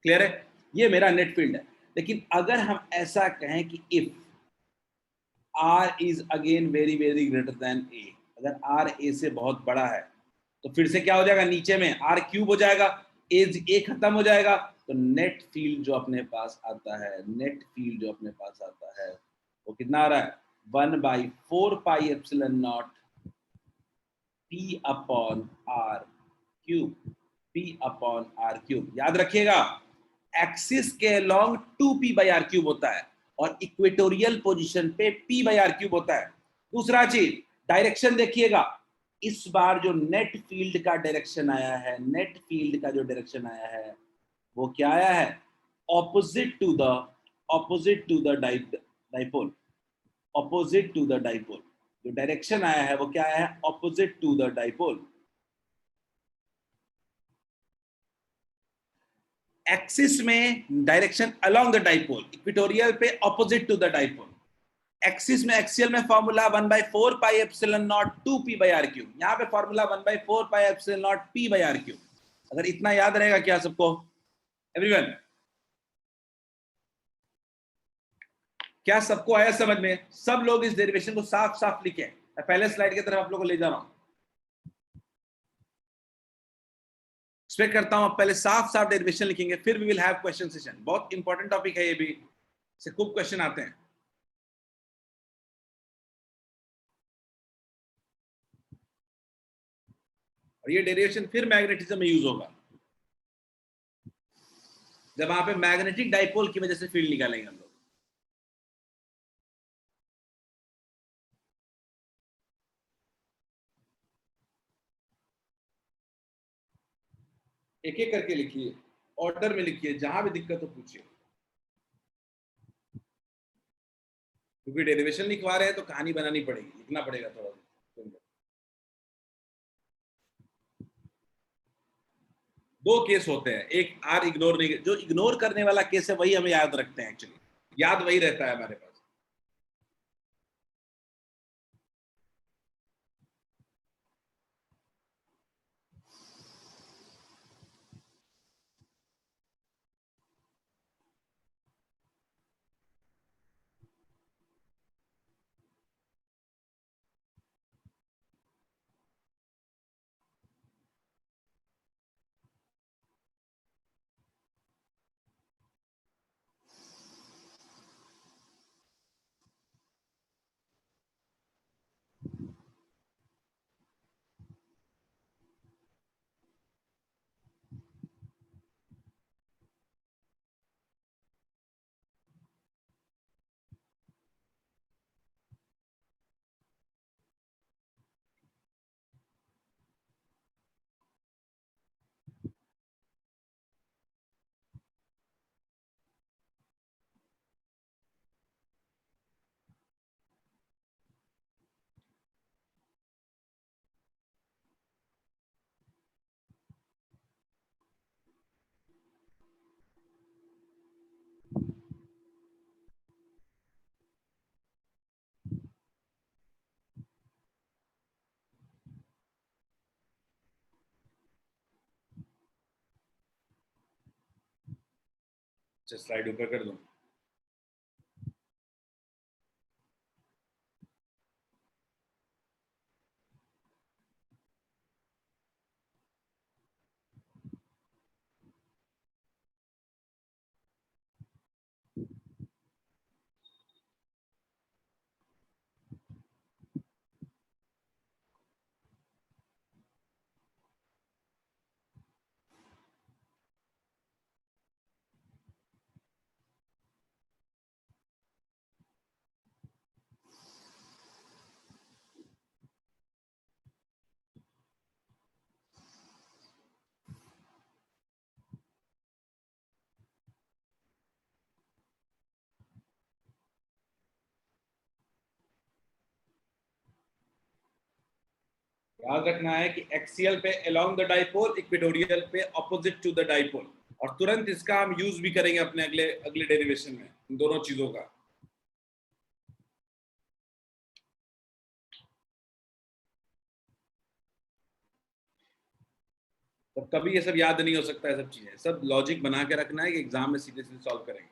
Clear है, ये मेरा नेट फील्ड है। लेकिन अगर हम ऐसा कहें कि if R is again very very greater than A, अगर आर ए से बहुत बड़ा है तो फिर से क्या हो जाएगा, नीचे में आर क्यूब हो जाएगा, ए खत्म हो जाएगा। तो नेट फील्ड जो अपने पास आता है, नेट फील्ड जो अपने पास आता है वो कितना आ रहा है, 1/4πε0 p upon r cube, p upon r cube. याद रखिएगा एक्सिस के लॉन्ग 2p/r क्यूब होता है और इक्वेटोरियल पोजीशन पे p/r क्यूब होता है। दूसरा चीज, डायरेक्शन देखिएगा, इस बार जो नेट फील्ड का डायरेक्शन आया है, नेट फील्ड का जो डायरेक्शन आया है वो क्या आया है, opposite to the dipole, opposite to the dipole. जो डायरेक्शन आया है वो क्या आया है, opposite to the dipole. Axis में direction along the dipole, equatorial पे opposite to the dipole. Axis में, एक्सियल में फॉर्मूला 1/4πε0 2p/r क्यूब, यहाँ पे फॉर्मूला 1/4πε0 p/r क्यूब। अगर इतना याद रहेगा क्या सबको, एवरीवन, क्या सबको आया समझ में? सब लोग इस डेरिवेशन को साफ साफ लिखें। मैं पहले स्लाइड की तरफ आप लोगों को ले जा रहा हूं, एक्सपेक्ट करता हूं आप पहले साफ साफ डेरिवेशन लिखेंगे, फिर we will have question session. बहुत इंपॉर्टेंट टॉपिक है ये भी, से खूब क्वेश्चन आते हैं। और ये डेरिवेशन फिर मैग्नेटिज्म में यूज होगा, जब वहां पे मैग्नेटिक डाइपोल की वजह से फील्ड निकालेंगे हम लोग। एक एक करके लिखिए, ऑर्डर में लिखिए, जहां भी दिक्कत हो पूछिए, क्योंकि डेरिवेशन लिखवा रहे हैं तो कहानी बनानी पड़ेगी, लिखना पड़ेगा थोड़ा सा। दो केस होते हैं, एक आर इग्नोर नहीं, जो इग्नोर करने वाला केस है वही हमें याद रखते हैं, एक्चुअली याद वही रहता है हमारे पास। स्लाइड ऊपर कर दूं। याद रखना है कि एक्सियल पे अलोंग द डाइपोल, इक्वेटोरियल पे ऑपोजिट टू द डाइपोल, और तुरंत इसका हम यूज भी करेंगे अपने अगले अगले डेरिवेशन में इन दोनों चीजों का। तब कभी ये सब याद नहीं हो सकता है, सब चीजें सब लॉजिक बना के रखना है कि एग्जाम में सीधे सीधे सॉल्व करेंगे।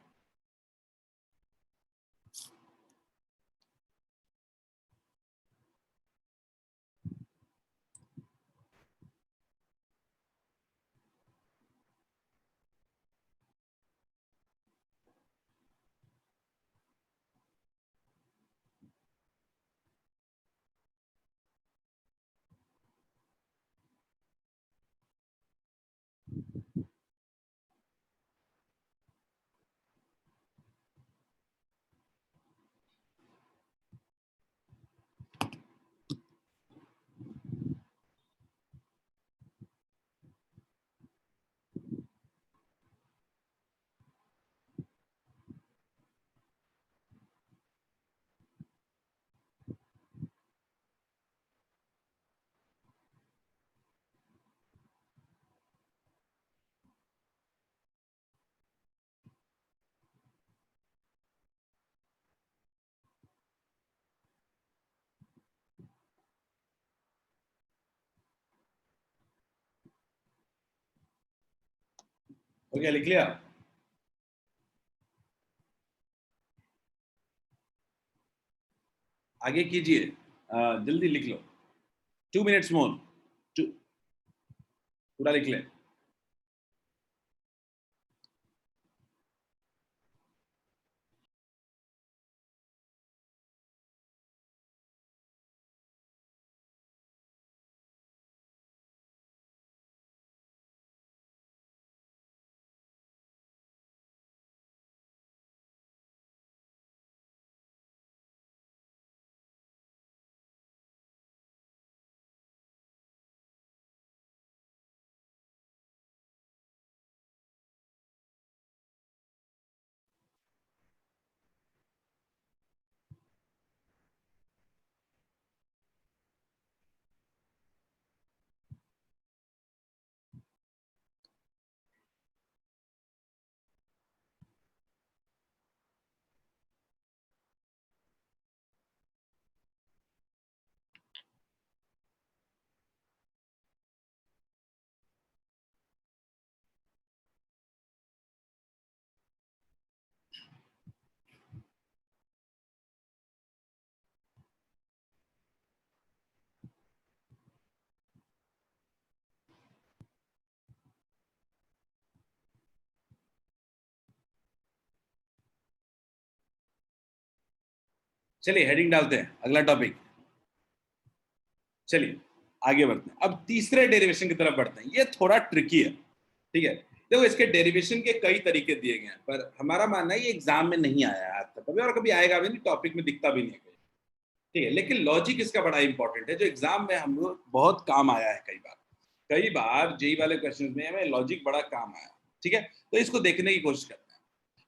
हो गया, लिख लिया? आगे कीजिए, जल्दी लिख लो, 2 मिनट्स मोर, पूरा लिख ले। चलिए हेडिंग डालते हैं, अगला टॉपिक। चलिए आगे बढ़ते हैं, अब तीसरे डेरिवेशन की तरफ बढ़ते हैं। ये थोड़ा ट्रिकी है, ठीक है। देखो इसके डेरिवेशन के कई तरीके दिए गए हैं, पर हमारा मानना है ये एग्जाम में नहीं आया है आज तक कभी, और कभी आएगा भी नहीं, टॉपिक में दिखता भी नहीं है, ठीक है। लेकिन लॉजिक इसका बड़ा इंपॉर्टेंट है, जो एग्जाम में हम लोग बहुत काम आया है कई बार जेई वाले क्वेश्चन में हमें लॉजिक बड़ा काम आया, ठीक है। तो इसको देखने की कोशिश करते हैं।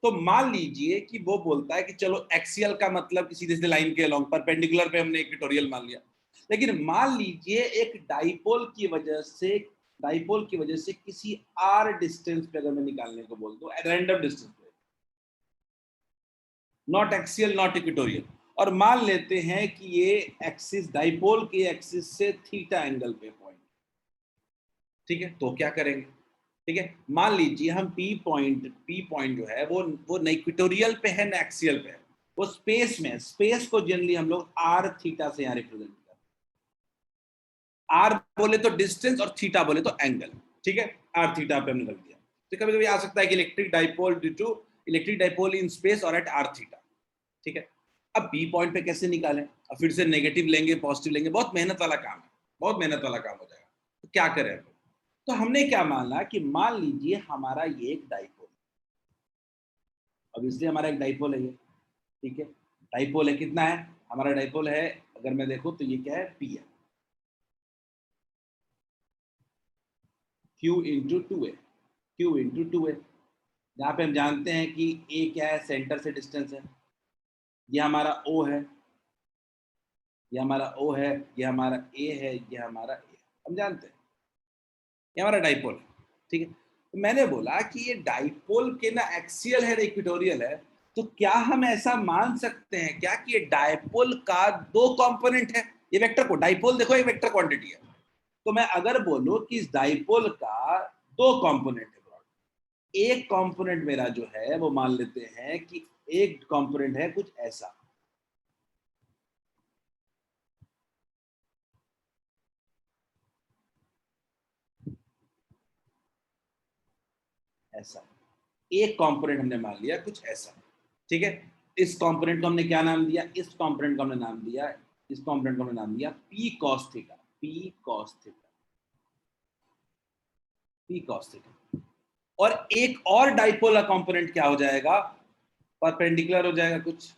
तो मान लीजिए कि वो बोलता है कि चलो एक्सियल का मतलब सीधे सीधे लाइन के अलोंग, परपेंडिकुलर पे हमने इक्वेटोरियल मान लिया, लेकिन मान लीजिए एक डाइपोल की वजह से किसी आर डिस्टेंस पे अगर मैं निकालने को बोल दूं, रैंडम डिस्टेंस पे, नॉट एक्सियल नॉट इक्वेटोरियल, और मान लेते हैं कि ये एक्सिस डाइपोल के एक्सिस से थीटा एंगल पे पॉइंट, ठीक है। तो क्या करेंगे, ठीक ठीक है। मान लीजिए हम पी पॉइंट जो है वो न इक्वेटोरियल पे है न एक्सियल पे है, वो स्पेस में है। स्पेस को जनरली हम लोग आर थीटा से यहाँ रिप्रेजेंट करते हैं। आर बोले तो डिस्टेंस और थीटा बोले तो एंगल, ठीक है। आर थीटा पे हमने रख दिया। तो कभी कभी आ सकता है कि इलेक्ट्रिक डाइपोल इन स्पेस और एट आर थीटा, ठीक है। अब बी पॉइंट पे कैसे निकालें, अब फिर से नेगेटिव लेंगे पॉजिटिव लेंगे, बहुत मेहनत वाला काम है, बहुत मेहनत वाला काम हो जाएगा। तो क्या करें, तो हमने क्या माना कि मान लीजिए हमारा ये एक डाइपोल, अब इसलिए हमारा एक डाइपोल है ये, ठीक है। डाइपोल है, कितना है हमारा डाइपोल है, अगर मैं देखूं तो ये क्या है, पी है, Q इंटू टू है, Q इंटू टू है। जहाँ पे हम जानते हैं कि ए क्या है, सेंटर से डिस्टेंस है, ये हमारा O है, ये हमारा O है, ये हमारा A है, ये हमारा A, हम जानते हैं ये हमारा डाइपोल है, ठीक है। तो मैंने बोला कि ये डाइपोल के ना एक्सियल है ना इक्वेटोरियल है, तो क्या हम ऐसा मान सकते हैं क्या कि ये डाइपोल का दो कंपोनेंट है। ये वेक्टर को डाइपोल देखो, ये वेक्टर क्वांटिटी है, तो मैं अगर बोलूं कि इस डाइपोल का दो कंपोनेंट है, एक कंपोनेंट मेरा जो है वो मान लेते हैं कि एक कंपोनेंट है कुछ ऐसा, ऐसा एक कंपोनेंट हमने मान लिया कुछ ऐसा, ठीक है। इस कंपोनेंट को हमने क्या नाम दिया, इस कंपोनेंट को हमने नाम दिया, इस कंपोनेंट को हमने नाम दिया P cos theta, P cos theta, P cos theta. और एक और डाइपोल का कंपोनेंट क्या हो जाएगा, परपेंडिकुलर हो जाएगा कुछ,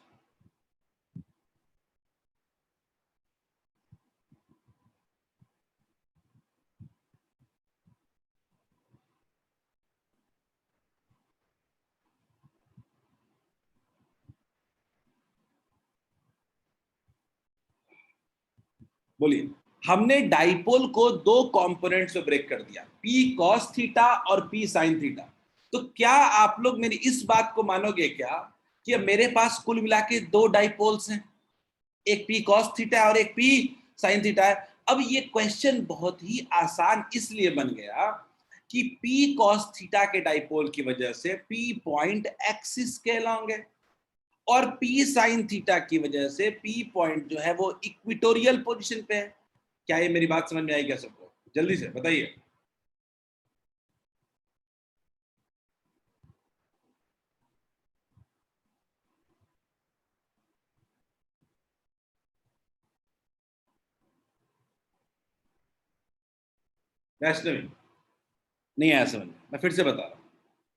बोलिए। हमने डाइपोल को दो कंपोनेंट्स में ब्रेक कर दिया, पी कॉस थीटा और पी साइन थीटा। तो क्या आप लोग मेरी इस बात को मानोगे क्या कि मेरे पास कुल मिला के दो डाइपोल्स हैं, एक पी कॉस थीटा है और एक पी साइन थीटा है। अब ये क्वेश्चन बहुत ही आसान इसलिए बन गया कि पी कॉस थीटा के डाइपोल की वजह से पी पॉइंट एक्सिस के अलॉन्ग है, और पी साइन थीटा की वजह से पी पॉइंट जो है वो इक्वेटोरियल पोजीशन पे है। क्या ये मेरी बात समझ में आई क्या सबको, जल्दी से बताइए। वैष्णवी, नहीं आया समझ में, मैं फिर से बता रहा हूं।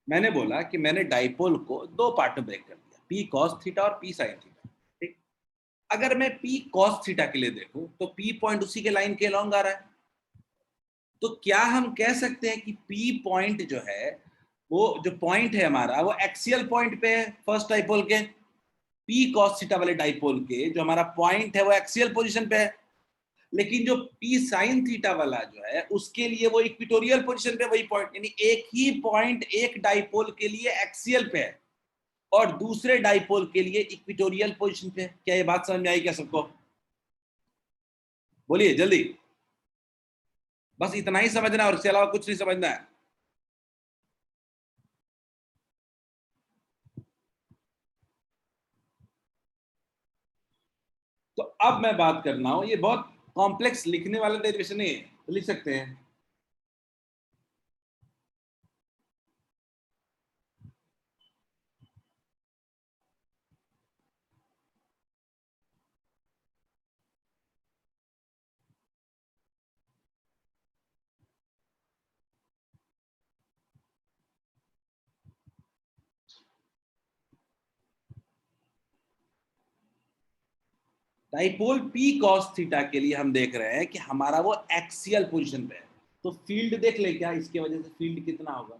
मैंने बोला कि मैंने डाइपोल को दो पार्ट में ब्रेक कर दिया, पी कॉस थीटा और पी साइन थीटा, ठीक। अगर मैं पी कॉस थीटा के लिए देखूं तो पी पॉइंट उसी के लाइन के अलॉन्ग आ रहा है, तो क्या हम कह सकते हैं कि पी पॉइंट जो है, वो जो पॉइंट है हमारा वो एक्सियल पॉइंट पे है फर्स्ट डाइपोल के, पी कॉस थीटा वाले डाइपोल के जो हमारा पॉइंट है वो एक्सियल पोजीशन पे है, लेकिन जो पी साइन थीटा वाला जो है उसके लिए वो इक्वेटोरियल पोजीशन पे, वही पॉइंट, यानी एक ही पॉइंट एक डाइपोल के लिए एक्सियल पे है और दूसरे डाइपोल के लिए इक्वेटोरियल पोजीशन पे है। क्या ये बात समझ में आई क्या सबको, बोलिए जल्दी। बस इतना ही समझना है और इसके अलावा कुछ नहीं समझना है। तो अब मैं बात करना हूं, ये बहुत कॉम्प्लेक्स लिखने वाला डेरिवेशन नहीं है, तो लिख सकते हैं डाइपोल पी कॉस थीटा के लिए हम देख रहे हैं कि हमारा वो एक्सियल पोजीशन पे है, तो फील्ड देख ले क्या इसके वजह से फील्ड कितना होगा,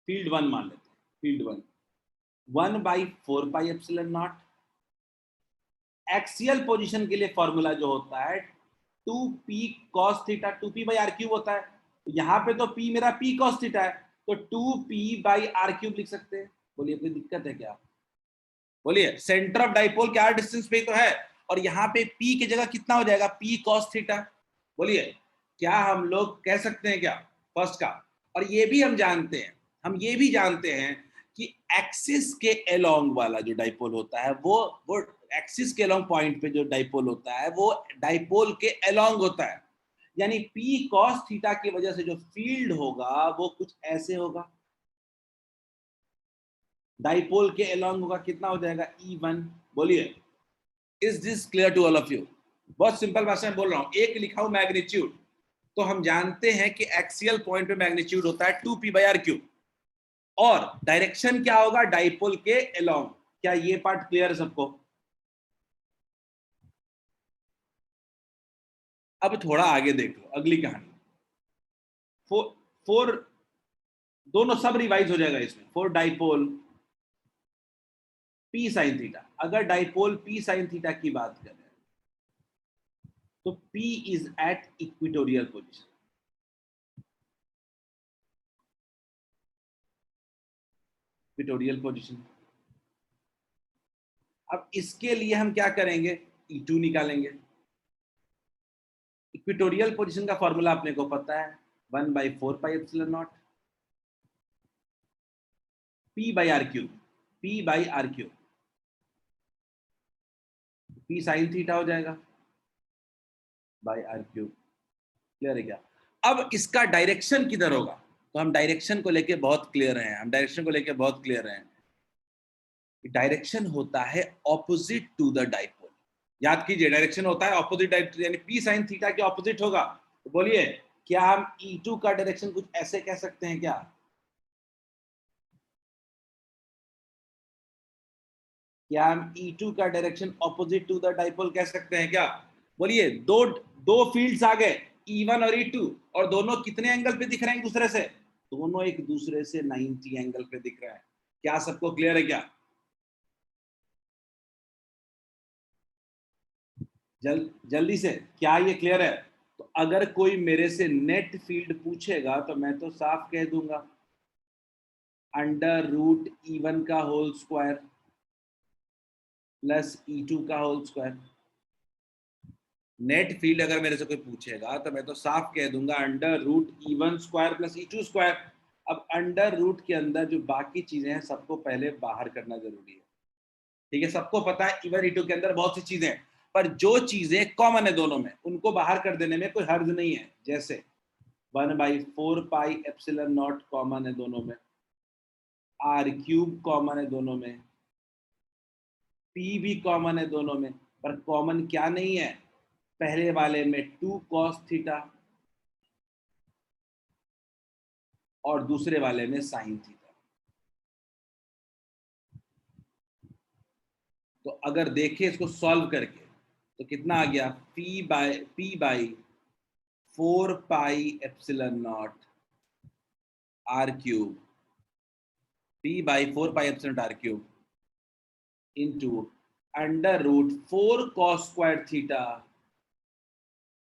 फील्ड वन मान लेते हैं, फील्ड वन 1/4πε0। एक्सियल पोजीशन के लिए फॉर्मूला जो होता है 2p cos थीटा, 2p/r³ होता है, यहाँ पे तो p मेरा p cos थीटा है, तो 2p/r³ लिख सकते हैं। बोलिए कोई दिक्कत है क्या, बोलिए। सेंटर ऑफ डाइपोल के r डिस्टेंस पे तो है, और यहाँ पे p की जगह कितना हो जाएगा, p cos थीटा। बोलिए क्या हम लोग कह सकते हैं क्या फर्स्ट का और ये भी हम जानते हैं, हम ये भी जानते हैं कि एक्सिस के अलोंग वाला जो डाइपोल होता है वो एक्सिस के अलोंग पॉइंट पे जो डाइपोल होता है वो डाइपोल के अलोंग होता है, यानी P cos थीटा की वजह से जो फील्ड होगा वो कुछ ऐसे होगा, डाइपोल के अलोंग होगा, कितना हो जाएगा E1। बोलिए, is this clear to all of you? बहुत सिंपल भाषा में बोल रहा हूं, एक लिखा हूं मैग्नीट्यूड, तो हम जानते हैं कि एक्सियल पॉइंट पे मैग्नीट्यूड होता है 2p/r³, और डायरेक्शन क्या होगा, डाइपोल के अलोंग। क्या ये पार्ट क्लियर है सबको? अब थोड़ा आगे देख लो अगली कहानी। फोर दोनों सब रिवाइज हो जाएगा इसमें। For dipole P sin theta, अगर डाइपोल P sin थीटा की बात करें तो P is eight equatorial position, equatorial position. अब इसके लिए हम क्या करेंगे, E2 निकालेंगे। इक्वेटोरियल पोजीशन का फॉर्मूला अपने को पता है, 1/4πε0 P/r³, P/r³, P sin theta हो जाएगा बाय r³। क्लियर है क्या? अब इसका डायरेक्शन किधर होगा, तो हम डायरेक्शन को लेके बहुत क्लियर हैं, हम डायरेक्शन को लेके बहुत क्लियर हैं। डायरेक्शन होता है ऑपोजिट टू द डाइपोल। याद कीजिए, डायरेक्शन होता है ऑपोजिट डाइपोल, यानी P sin थीटा के ऑपोजिट होगा। तो बोलिए, क्या हम E2 का डायरेक्शन कुछ ऐसे कह सकते हैं क्या? क्या हम E2 का direction opposite to the dipole कह सकते हैं क्या? बोलिए, दो दो फील्ड्स आ गए, E1 और E2, और दोनों कितने एंगल पे दिख रहे हैं एक दूसरे से? दोनों एक दूसरे से 90 एंगल पे दिख रहे हैं। क्या सबको क्लियर है क्या? जल्दी से, क्या ये क्लियर है? तो अगर कोई मेरे से नेट फील्ड पूछेगा तो मैं तो साफ कह दूंगा, √E1 का होल स्क्वायर प्लस E2 का होल स्क्वायर। नेट फील्ड अगर मेरे से कोई पूछेगा तो मैं तो साफ कह दूंगा √E1 square plus E2 square. अब अंडर रूट के अंदर जो बाकी चीजें हैं सबको पहले बाहर करना जरूरी है, ठीक है? सबको पता है E1 E2 के अंदर बहुत सी चीजें हैं, पर जो चीजें कॉमन है दोनों में उनको बाहर कर देने में कोई हर्ज नहीं है। जैसे 1/4πε0 कॉमन है दोनों में, r³ कॉमन है दोनों में, P भी कॉमन है दोनों में, पर कॉमन क्या नहीं है? पहले वाले में 2 cos थीटा और दूसरे वाले में sin थीटा। तो अगर देखें इसको सॉल्व करके तो कितना आ गया, P/4πε0 r³, P/4πε0 r³ into √4 cos square theta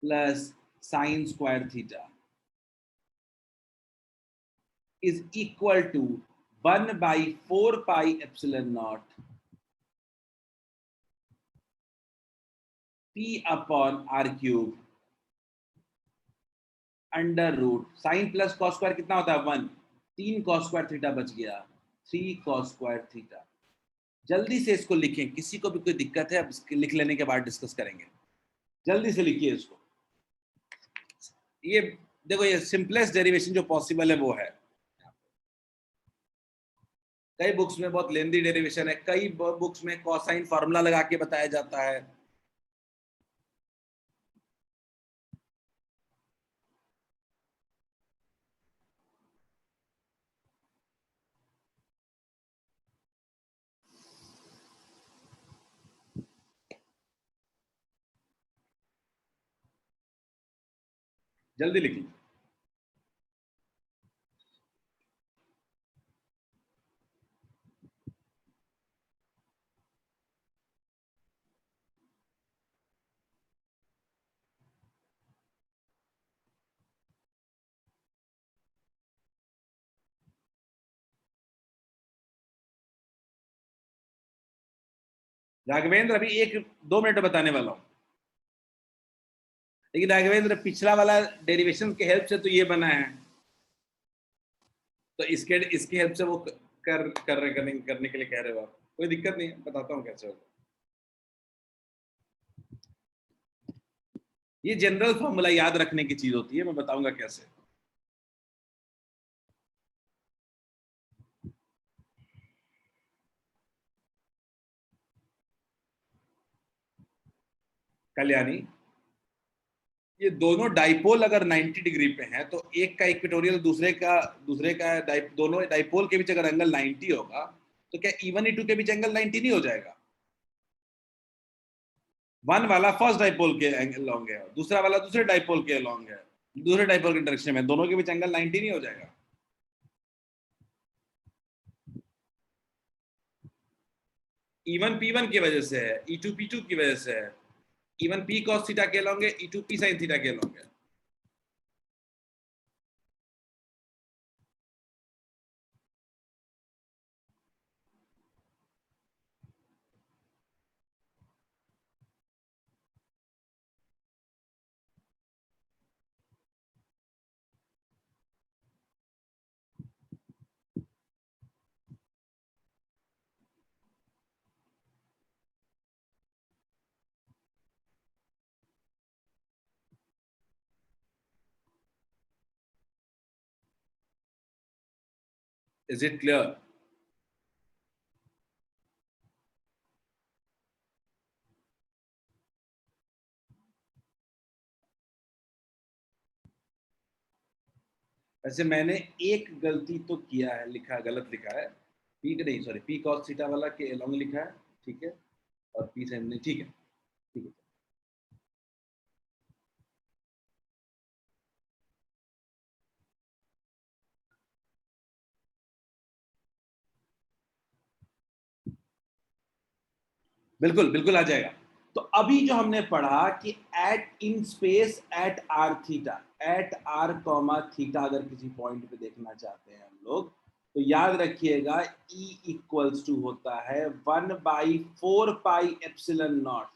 plus sin square theta is equal to 1/4πε0 P upon r³ sin plus cos square कितना होता है 1, 3 cos square थीटा बच गया, 3 cos square थीटा। जल्दी से इसको लिखें, किसी को भी कोई दिक्कत है अब लिख लेने के बाद डिस्कस करेंगे। जल्दी से लिखिए इसको। ये देखो, ये सिंपलेस्ट डेरिवेशन जो पॉसिबल है वो है। कई बुक्स में बहुत लेंदी डेरिवेशन है, कई बुक्स में कोसाइन फार्मूला लगा के बताया जाता है। जल्दी लिखिए। राघवेंद्र अभी 1-2 मिनट बताने वाला हूं, लेकिन राघवेंद्र पिछला वाला डेरिवेशन के हेल्प से तो ये बना है। तो इसकी हेल्प से वो करने के लिए कह रहे हो आप, कोई दिक्कत नहीं है, बताता हूँ कैसे होगा। ये जनरल फॉर्मूला याद रखने की चीज होती है, मैं बताऊंगा कैसे। कल्याणी, ये दोनों डाइपोल अगर 90 डिग्री पे हैं तो एक का इक्वेटोरियल दूसरे का दोनों डाइपोल के बीच अगर एंगल 90 होगा तो क्या E1 E2 के बीच एंगल 90 नहीं हो जाएगा? वन वाला फर्स्ट डाइपोल के लॉन्ग है, दूसरा वाला दूसरे डाइपोल के लॉन्ग है, दूसरे डाइपोल के डायरेक्शन में, दोनों के बीच एंगल 90 नहीं हो जाएगा? E1 P1 की वजह से है, E2 P2 की वजह से है, E1 P cos थीटा के लॉन्ग है, E2 P sin थीटा के लॉन्ग है। Is it clear? वैसे मैंने एक गलती तो किया है, गलत लिखा है, पी कॉस थीटा वाला के लॉन्ग लिखा है, ठीक है, और पी साइन नहीं, ठीक है, ठीक है। बिल्कुल बिल्कुल आ जाएगा। तो अभी जो हमने पढ़ा कि at in space at r theta, at r comma theta अगर किसी पॉइंट पे देखना चाहते हैं हम लोग, तो याद रखिएगा E इक्वल्स टू होता है 1/4 pi epsilon naught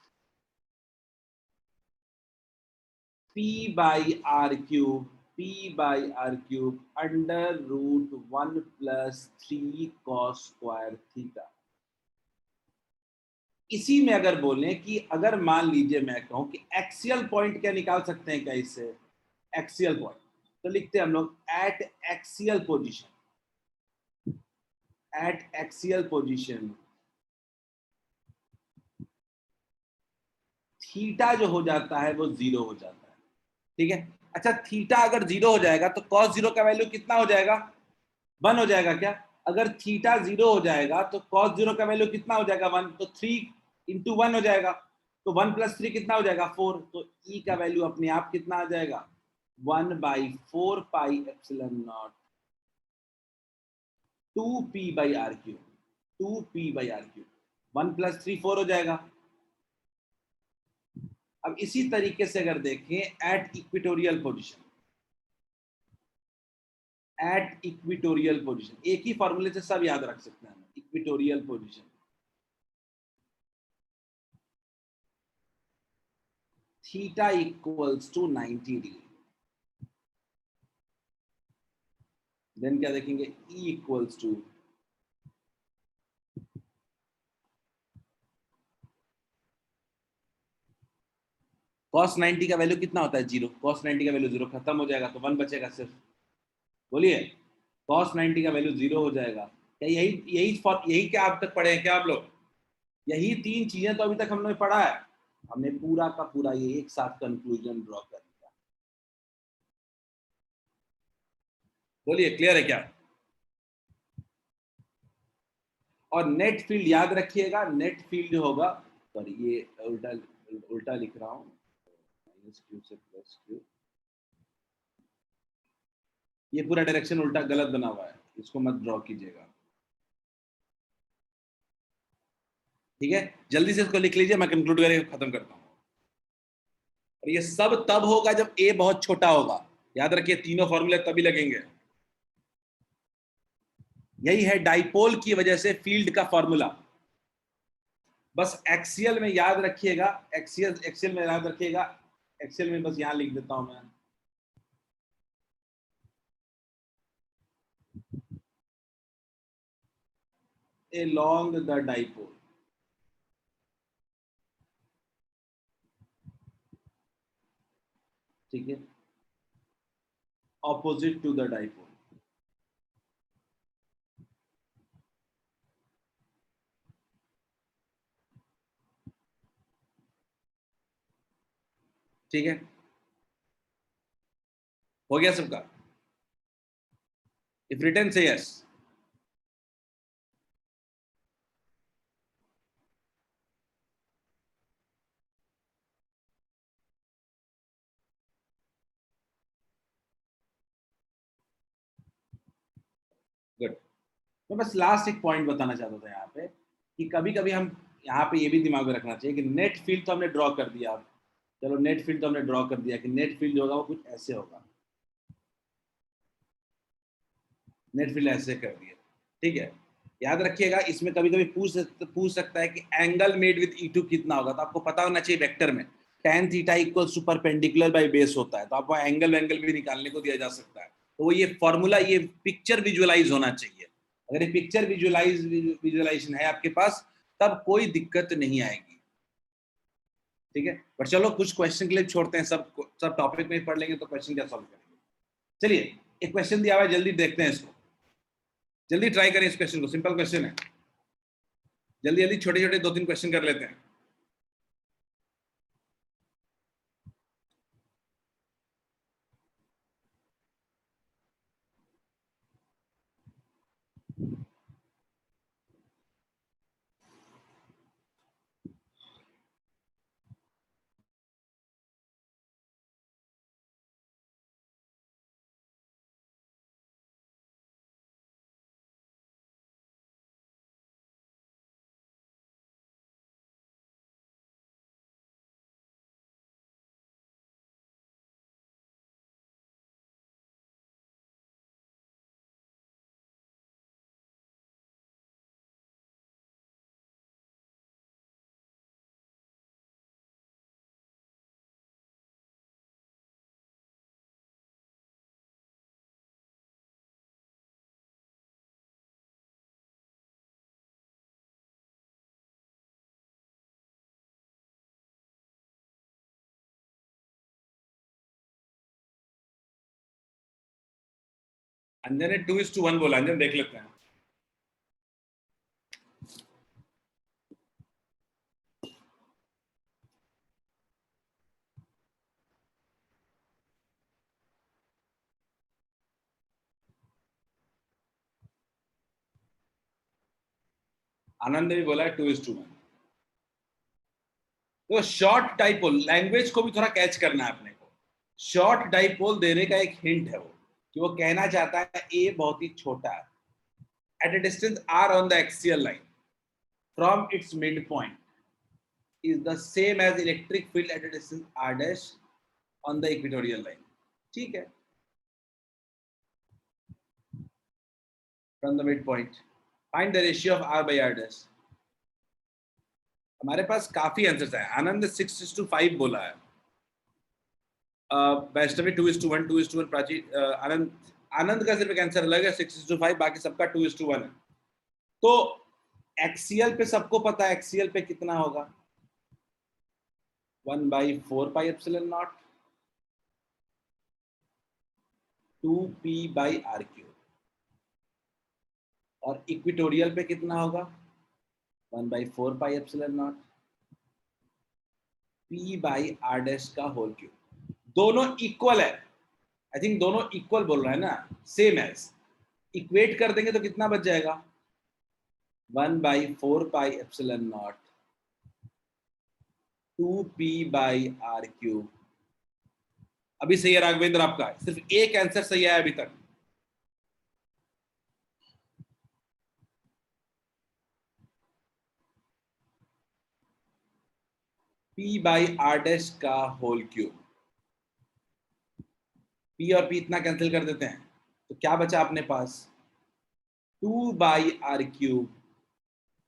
P by are cube, P by are cube under root 1 + 3 cos square theta. इसी में अगर बोलें कि अगर मान लीजिए मैं कहूं कि एक्सियल पॉइंट क्या निकाल सकते हैं क्या इससे, एक्सियल पॉइंट, तो लिखते हैं हम लोग eight axial position, eight axial position theta जो हो जाता है वो 0 हो जाता है, ठीक है। अच्छा, थीटा अगर 0 हो जाएगा तो cos 0 का वैल्यू कितना हो जाएगा? 1 हो जाएगा क्या? अगर थीटा 0 हो जाएगा तो cos 0 का वैल्यू कितना हो जाएगा? 1, तो 3 × 1 हो जाएगा, तो 1 + 3 कितना हो जाएगा? 4, तो E का वैल्यू अपने आप कितना आ जाएगा? 1/4 pi epsilon not 2p/r³, 2p/r³, 1 + 3 4 हो जाएगा। अब इसी तरीके से अगर देखें at equatorial position, at equatorial position, एक ही फॉर्मूले से सब याद रख सकते हैं, equatorial position theta equals to 90 degree, then क्या देखेंगे? E इक्वल्स टू cos 90 का वैल्यू कितना होता है? 0, cos 90 का वैल्यू 0, खत्म हो जाएगा तो 1 बचेगा सिर्फ। बोलिए, cos 90 का वैल्यू 0 हो जाएगा क्या? यही क्या आप तक पढ़े हैं क्या आप लोग? यही 3 चीजें तो अभी तक हमने पढ़ा है, हमने पूरा का पूरा ये एक साथ कंक्लूजन ड्रॉ कर दिया। बोलिए, क्लियर है क्या? और नेट फील्ड याद रखिएगा, नेट फील्ड होगा, सॉरी ये उल्टा लिख रहा हूं, -q से +q, ये पूरा डायरेक्शन उल्टा गलत बना हुआ है, इसको मत ड्रॉ कीजिएगा, ठीक है। जल्दी से इसको लिख लीजिए, मैं कंक्लूड करके खत्म करता हूं। और ये सब तब होगा जब a बहुत छोटा होगा, याद रखिए तीनों फॉर्मूले तभी लगेंगे। यही है डाइपोल की वजह से फील्ड का फॉर्मूला। बस एक्सियल में याद रखिएगा, एक्सियल में याद रखिएगा, एक्सियल में बस यहां लिख देता हूं मैं, along the dipole. ठीक है, opposite to the dipole. ठीक है, हो गया सबका? If written, say yes. Good. मैं बस लास्ट एक पॉइंट बताना चाहता था यहाँ पे कि कभी कभी हम यहाँ पे ये भी दिमाग में रखना चाहिए कि नेट फील्ड तो हमने ड्रॉ कर दिया। चलो नेट फील्ड तो हमने ड्रॉ कर दिया कि नेट फील्ड होगा वो कुछ ऐसे होगा। नेट फील्ड ऐसे कर दिया, ठीक है। याद रखिएगा इसमें कभी कभी पूछ सकता है कि एंगल मेड विद E2 कितना होगा, तो आपको पता होना चाहिए वेक्टर में tan theta equals to perpendicular by base होता है, तो आपको एंगल भी निकालने को दिया जा सकता है। तो वो ये फॉर्मूला, ये पिक्चर विजुअलाइज होना चाहिए। अगर ये पिक्चर विजुअलाइजेशन है आपके पास तब कोई दिक्कत नहीं आएगी, ठीक है। बट चलो कुछ क्वेश्चन के लिए छोड़ते हैं, सब टॉपिक में पढ़ लेंगे तो क्वेश्चन क्या सॉल्व करेंगे। चलिए एक क्वेश्चन दिया हुआ है, जल्दी देखते हैं इसको, जल्दी ट्राई करें इस क्वेश्चन को। सिंपल क्वेश्चन है, जल्दी जल्दी छोटे छोटे 2-3 क्वेश्चन कर लेते हैं। अंजन ने 2:1 बोला, अंजन देख लेते हैं। आनंद ने भी बोला है 2:1। तो शॉर्ट डाइपोल, लैंग्वेज को भी थोड़ा कैच करना है अपने को। शॉर्ट डाइपोल देने का एक हिंट है वो कि वो कहना चाहता है ए बहुत ही छोटा है, eight a distance r on the axial line from its midpoint is the same as electric field at a distance r dash on the equatorial line. ठीक है, from the midpoint find the ratio of r by r dash. हमारे पास काफी answers है। आनंद 6:5 बोला है, वैष्णवी 2:1, 2:1, प्राची, आनंद का सिर्फ एक आंसर अलग है 6:5, बाकी सबका 2:1 है। तो एक्सियल पे सबको पता है, एक्सियल पे कितना होगा 1/4 pi epsilon naught 2p by are cube, और इक्विटोरियल पे कितना होगा 1/4 pi epsilon naught p by are dash का होल क्यूब। दोनों इक्वल है, आई थिंक दोनों इक्वल बोल रहा है ना, सेम एज। इक्वेट कर देंगे तो कितना बच जाएगा 1/4 pi epsilon naught 2p by are cube. अभी सही है राघवेंद्र, आपका सिर्फ एक आंसर सही है अभी तक। p बाई आर डैश का होल क्यूब। p और p इतना कैंसिल कर देते हैं तो क्या बचा अपने पास 2 by are cube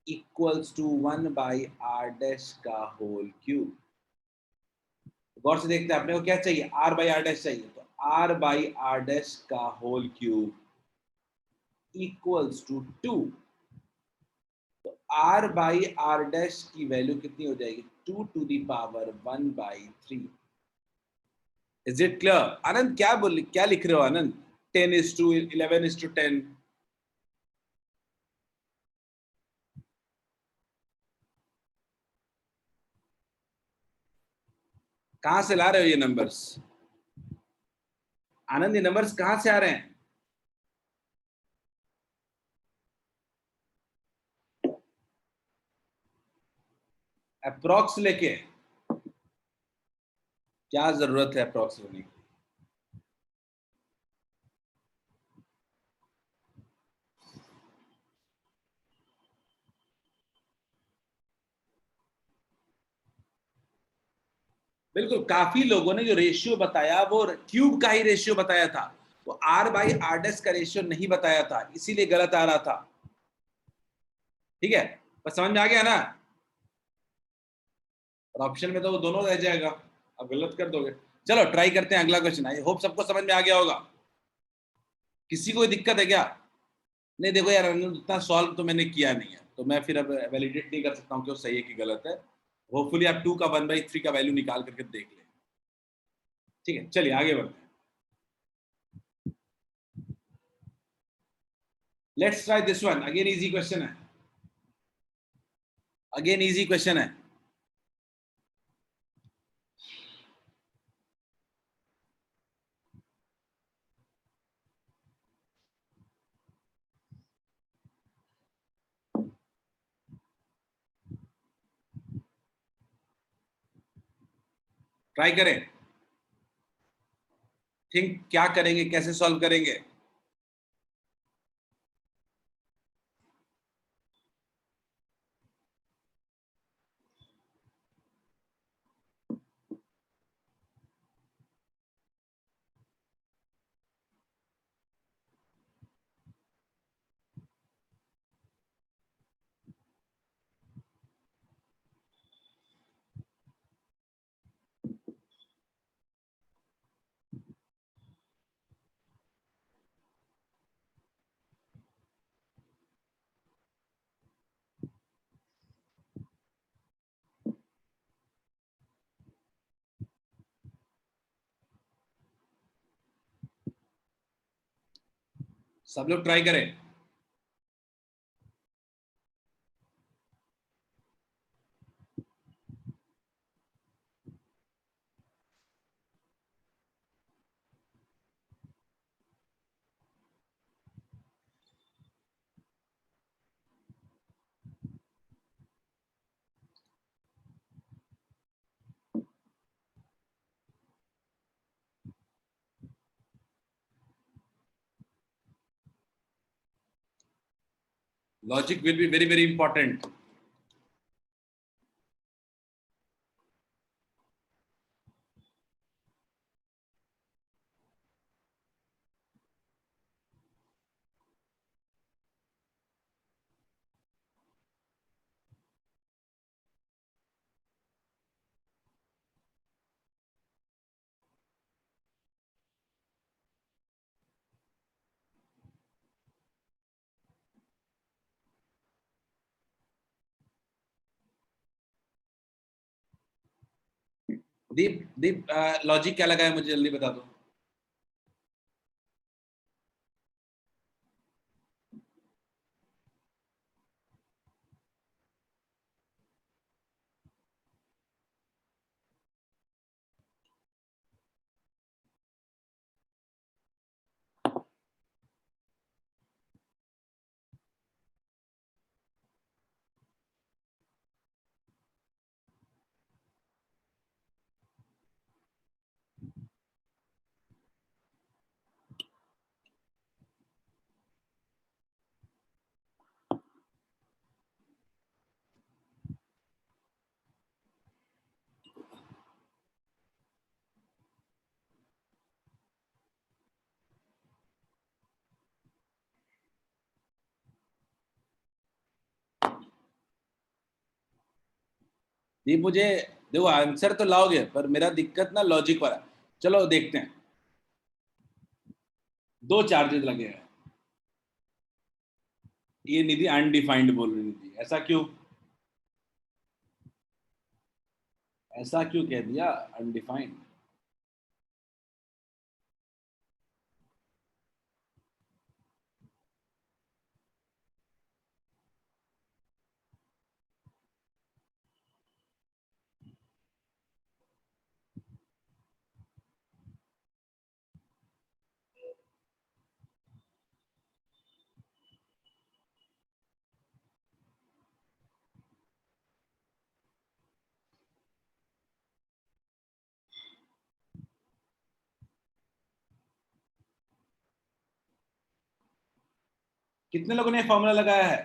equals to 1 by are dash का होल क्यूब। गौर से देखते हैं अपने को क्या चाहिए, r बाई आर डैश चाहिए, तो r बाई आर डैश का whole cube equals to 2 r by r dash की वैल्यू कितनी हो जाएगी? 2 to the power 1/3। Is it clear? Anand क्या लिख रहे हो आनंद? 10:11:10। कहां से ला रहे हो ये नंबर्स? आनंद ये नंबर्स कहां से आ रहे हैं? अप्रॉक्स लेके? क्या जरूरत है अप्रॉक्स लेने की? बिल्कुल, काफी लोगों ने जो रेशियो बताया वो क्यूब का ही रेशियो बताया था, वो r बाई r डैश का रेशियो नहीं बताया था, इसीलिए गलत आ रहा था। ठीक है, बस समझ में आ गया ना? और ऑप्शन में तो वो दोनों रह जाएगा, अब गलत कर दोगे। चलो ट्राई करते हैं अगला क्वेश्चन। आई होप सबको समझ में आ गया होगा। किसी को दिक्कत है क्या? नहीं देखो यार, उतना सॉल्व तो मैंने किया नहीं है, तो मैं फिर अब वैलिडेट नहीं कर सकता हूँ कि वो सही है कि गलत है। होपफुली आप 2 का 1/3 का वैल्यू निकाल करके देख लें। ठीक है, चलिए आगे बढ़ते हैं। Let's try this one. Again easy question है, अगेन इजी क्वेश्चन है। ट्राई करें, थिंक क्या करेंगे, कैसे सॉल्व करेंगे? सब लोग ट्राई करें। Logic will be very very important. Deep Deep, logic क्या लगा है मुझे जल्दी बता दो। दीप मुझे देखो, आंसर तो लाओगे पर मेरा दिक्कत ना लॉजिक वाला। चलो देखते हैं। 2 चार्जेस लगे हैं, ये निधि अनडिफाइंड बोल रही थी, ऐसा क्यों? ऐसा क्यों कह दिया अनडिफाइंड? कितने लोगों ने फॉर्मूला लगाया है?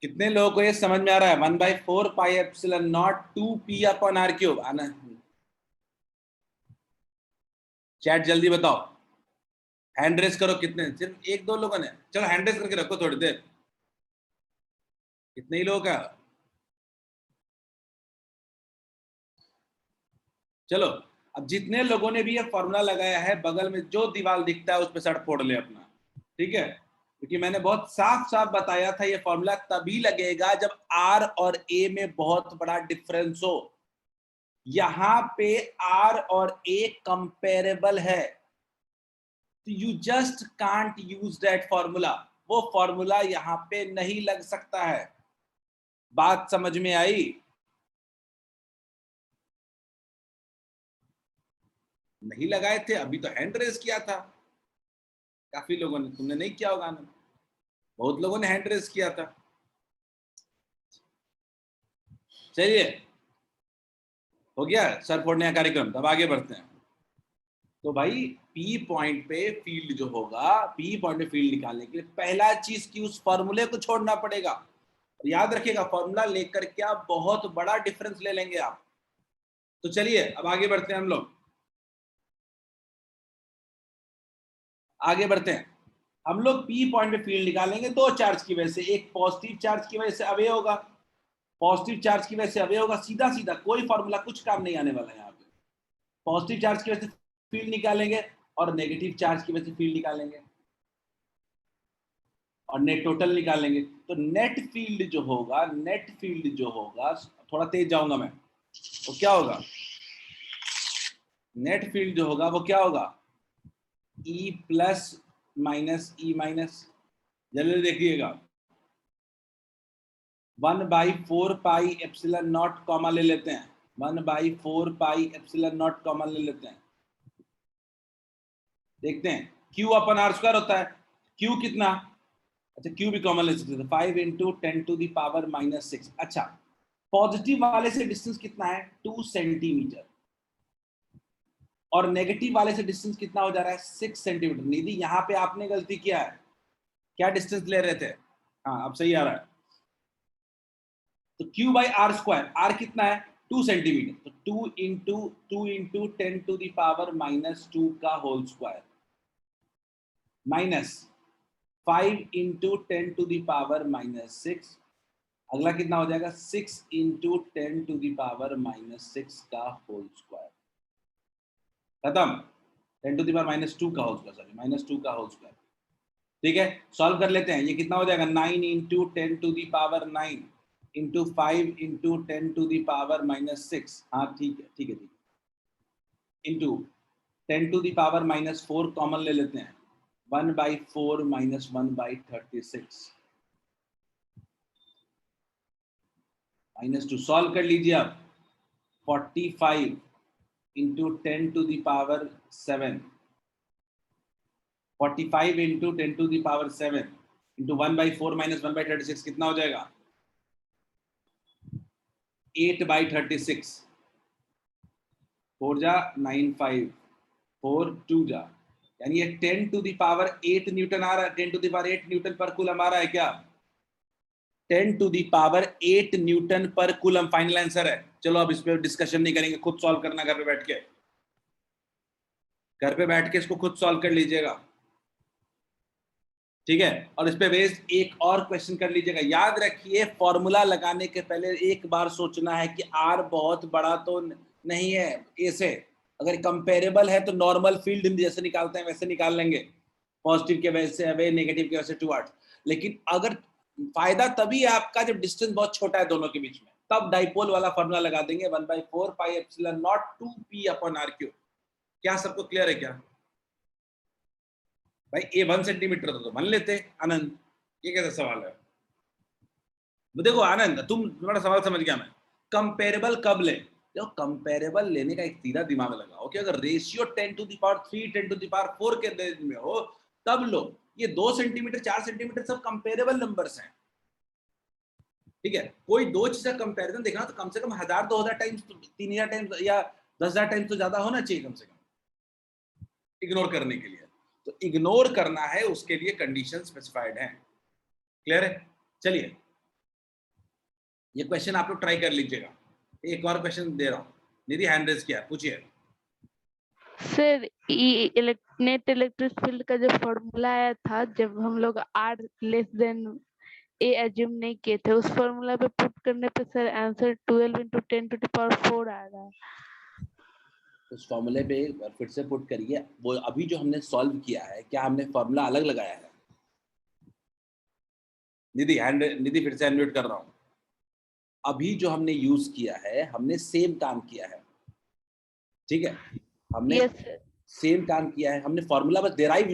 कितने लोगों को ये समझ में आ रहा है? 1/4 पाई एप्सिलॉन नॉट 2p/r³ आना। चैट जल्दी बताओ, हैंड रेस करो। कितने? सिर्फ एक दो लोगों ने? चलो हैंड रेस करके रखो थोड़ी देर। कितने ही लोगों का? चलो, अब जितने लोगों ने भी ये फॉर्मूला लगाया है, बगल में जो दीवार दिखता है उस पर सर फोड़ ले अपना, ठीक है? क्योंकि मैंने बहुत साफ साफ बताया था ये फॉर्मूला तभी लगेगा जब आर और ए में बहुत बड़ा डिफरेंस हो। यहां पे आर और ए कंपेरेबल है, तो you just can't use that formula. वो फॉर्मूला यहां पे नहीं लग सकता है। बात समझ में आई? नहीं लगाए थे अभी तो हैंड रेस किया था काफी लोगों ने, तुमने नहीं किया होगा ना? बहुत लोगों ने हैंड रेस किया था। चलिए, हो गया सर फोड़ने का कार्यक्रम, तब आगे बढ़ते हैं। तो भाई पी पॉइंट पे फील्ड जो होगा, पी पॉइंट पे फील्ड निकालने के लिए पहला चीज की उस फॉर्मूले को छोड़ना पड़ेगा। और याद रखिएगा, फॉर्मूला लेकर के आप बहुत बड़ा डिफरेंस ले लेंगे आप। तो चलिए अब आगे बढ़ते हैं, हम लोग आगे बढ़ते हैं। हम लोग पी पॉइंट पे फील्ड निकालेंगे दो चार्ज की वजह से। एक पॉजिटिव चार्ज की वजह से अवे होगा, पॉजिटिव चार्ज की वजह से अवे होगा। सीधा सीधा, कोई फॉर्मूला कुछ काम नहीं आने वाला है यहाँ पे। पॉजिटिव चार्ज की वजह से फील्ड निकालेंगे और नेगेटिव चार्ज की वजह से फील्ड निकालेंगे और नेट टोटल निकालेंगे। तो नेट फील्ड जो होगा, नेट फील्ड जो होगा, थोड़ा तेज जाऊंगा मैं, तो क्या होगा? नेट फील्ड जो होगा वो क्या होगा? E plus minus E minus. जल्दी देखिएगा, 1/4 पाई एप्सिलॉन नॉट कॉमा ले लेते हैं, 1/4 पाई एप्सिलॉन नॉट कॉमा ले लेते हैं। देखते हैं, Q/r² होता है। Q कितना? अच्छा, Q भी कॉमन ले सकते हैं, 5 × 10⁻⁻⁶। अच्छा, पॉजिटिव वाले से डिस्टेंस कितना है? 2 सेंटीमीटर। और नेगेटिव वाले से डिस्टेंस कितना हो जा रहा है? 6 सेंटीमीटर। निधि यहाँ पे आपने गलती किया है, क्या डिस्टेंस ले रहे थे? हाँ, अब सही आ रहा है। तो Q/r², r कितना है? 2 सेंटीमीटर। तो 2 × 10⁻² का होल स्क्वायर माइनस 5 × 10⁻⁻6। अगला कितना हो जाएगा? 6 × 10⁻⁻6 का होल स्क्वायर। खत्म। 10⁻⁻2 का होल स्क्वायर, सॉरी, -2 का होल स्क्वायर। ठीक है, सॉल्व कर लेते हैं। ये कितना हो जाएगा? 9 × 10⁻9 × 5 × 10⁻6। हाँ ठीक है, ठीक है, ठीक है, इंटू 10⁻4 कॉमन ले लेते हैं, 1/4 - 1/36 -2। सॉल्व कर लीजिए आप। 45 × 10⁻7, 45 × 10⁻7 इंटू 1/4 - 1/36 कितना हो जाएगा? 8/36। 4 जा 9 5 4 2 जा, यानी ये 10⁸ न्यूटन आ रहा है। 10⁸ न्यूटन पर कूलम आ रहा है क्या? 10⁸ न्यूटन पर कूलम फाइनल आंसर है। चलो अब इस पे डिस्कशन नहीं करेंगे, खुद सॉल्व करना घर पे बैठ के। घर पे बैठ के इसको खुद सॉल्व कर लीजिएगा, ठीक है? और इस पे बेस्ड एक और क्वेश्चन कर लीजिएगा। याद रखिए, फॉर्मूला लगाने के पहले एक बार सोचना है कि आर बहुत बड़ा तो नहीं है। ऐसे अगर कंपेरेबल है तो नॉर्मल फील्ड हम जैसे निकालते हैं वैसे निकाल लेंगे, पॉजिटिव के वजह से अवे, नेगेटिव की वजह से टुवर्ड्स। लेकिन अगर फायदा तभी है आपका जब डिस्टेंस बहुत छोटा है दोनों के बीच में, तब डाइपोल वाला फॉर्मूला लगा देंगे 1/4 pi epsilon naught 2p upon r cube. क्या सबको क्लियर है क्या भाई? ये 1 सेंटीमीटर तो मान लेते आनंद, ये कैसा सवाल है? देखो आनंद, तुम तुम्हारा सवाल समझ गया मैं। कंपेरेबल कब ले? जो कंपेरेबल लेने का एक सीधा दिमाग लगाओ कि अगर रेशियो 10⁻3 10⁻4 के रेंज में हो तब लो। ये 2 सेंटीमीटर 4 सेंटीमीटर सब कंपेरेबल नंबर्स हैं, ठीक है? कोई दो चीज का कंपैरिजन देखना तो कम से कम 1000 2000 टाइम्स, 3000 टाइम्स या 10,000 टाइम्स तो ज्यादा होना चाहिए कम से कम इग्नोर करने के लिए। तो इग्नोर करना है उसके लिए कंडीशन स्पेसिफाइड है। क्लियर है? चलिए ये क्वेश्चन आप लोग ट्राई कर लीजिएगा। एक और क्वेश्चन दे रहा हूँ, निधि हैंड रेज किया, पूछिए। सर नेट इलेक्ट्रिक फील्ड का जो फॉर्मूला आया था जब हम लोग r less than a assume नहीं किए थे, उस फॉर्मूला पे पुट करने पे सर आंसर 12 × 10⁴ आ रहा है। उस फॉर्मूले पे एक बार फिर से पुट करिए। वो अभी जो हमने सॉल्व किया है, क्या हमने फॉर्मूला अलग लगाया है? निधि फिर से अनम्यूट कर रहा हूँ। अभी जो हमने यूज किया है हमने सेम काम किया है, ठीक है? हमने यस सर। सेम काम किया है, हमने फॉर्मूला बस डेराइव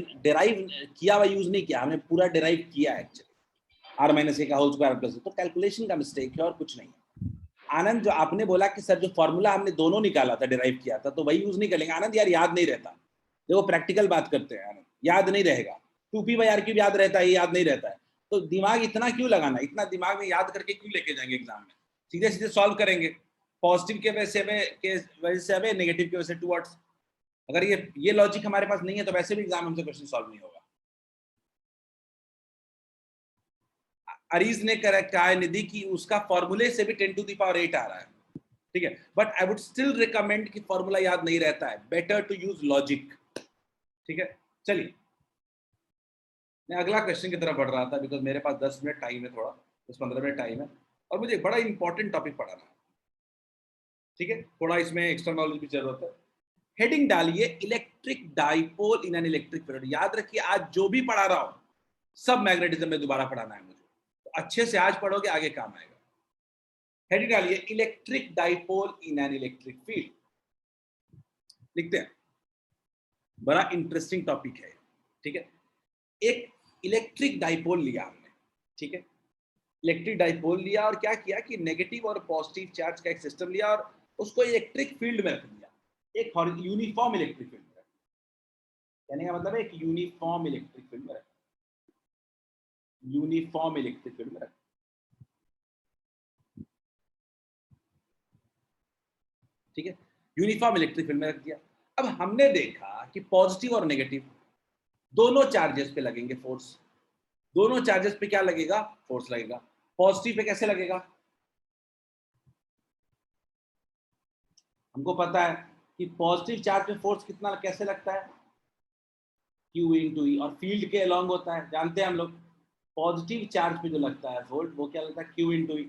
किया हुआ यूज नहीं किया, हमने पूरा डेराइव किया है एक्चुअली। r माइनस ए का होल स्क्वायर प्लस, तो कैलकुलेशन का मिस्टेक है और कुछ नहीं है। आनंद जो आपने बोला कि सर जो फॉर्मूला हमने दोनों निकाला था, डेराइव किया था, तो वही यूज नहीं करेंगे। आनंद यार याद नहीं रहता, देखो प्रैक्टिकल बात करते हैं आनंद, याद नहीं रहेगा। 2p/r³ याद रहता है, याद नहीं रहता है, तो दिमाग इतना क्यों लगाना? इतना दिमाग में याद करके क्यों लेके जाएंगे एग्जाम में? सीधे सीधे सॉल्व करेंगे। पॉजिटिव के वजह से हमें, नेगेटिव की वजह से टुवर्ड्स। अगर ये लॉजिक हमारे पास नहीं है तो वैसे भी एग्जाम हमसे क्वेश्चन सॉल्व नहीं होगा। अरीज ने कहा है निधि की उसका फॉर्मूले से भी 10⁸ आ रहा है, ठीक है? But I would still recommend कि फॉर्मूला याद नहीं रहता है, बेटर टू यूज लॉजिक, ठीक है? चलिए मैं अगला क्वेश्चन की तरफ बढ़ रहा था, बिकॉज मेरे पास 10 मिनट टाइम है, थोड़ा 10-15 मिनट टाइम है और मुझे बड़ा इंपॉर्टेंट टॉपिक पढ़ाना है, ठीक है? थोड़ा इसमें एक्स्ट्रा नॉलेज भी जरूरत है। हेडिंग डालिए electric dipole in an electric field. याद रखिए आज जो भी पढ़ा रहा हूं सब मैग्नेटिज्म में दोबारा पढ़ाना है मुझे, तो अच्छे से आज पढ़ोगे आगे काम आएगा। हेडिंग डालिए electric dipole in an electric field, लिखते हैं। बड़ा इंटरेस्टिंग टॉपिक है, ठीक है? एक इलेक्ट्रिक डाइपोल लिया हमने, ठीक है? इलेक्ट्रिक डाइपोल लिया और क्या किया कि नेगेटिव और पॉजिटिव चार्ज का एक सिस्टम लिया और उसको इलेक्ट्रिक फील्ड में रख दिया, एक यूनिफॉर्म इलेक्ट्रिक फील्ड में। कहने का मतलब है एक यूनिफॉर्म इलेक्ट्रिक फील्ड में रख, यूनिफॉर्म इलेक्ट्रिक फील्ड में रख, ठीक है? यूनिफॉर्म इलेक्ट्रिक फील्ड में रख दिया। अब हमने देखा कि पॉजिटिव और नेगेटिव दोनों चार्जेस पे लगेंगे फोर्स। दोनों चार्जेस पे क्या लगेगा? फोर्स लगेगा। पॉजिटिव पे कैसे लगेगा? हमको पता है कि पॉजिटिव चार्ज पे फोर्स कितना कैसे लगता है, Q × E, और फील्ड के अलोंग होता है, जानते हैं हम लोग। पॉजिटिव चार्ज पे जो लगता है वोल्ट, वो क्या लगता है? Q × E।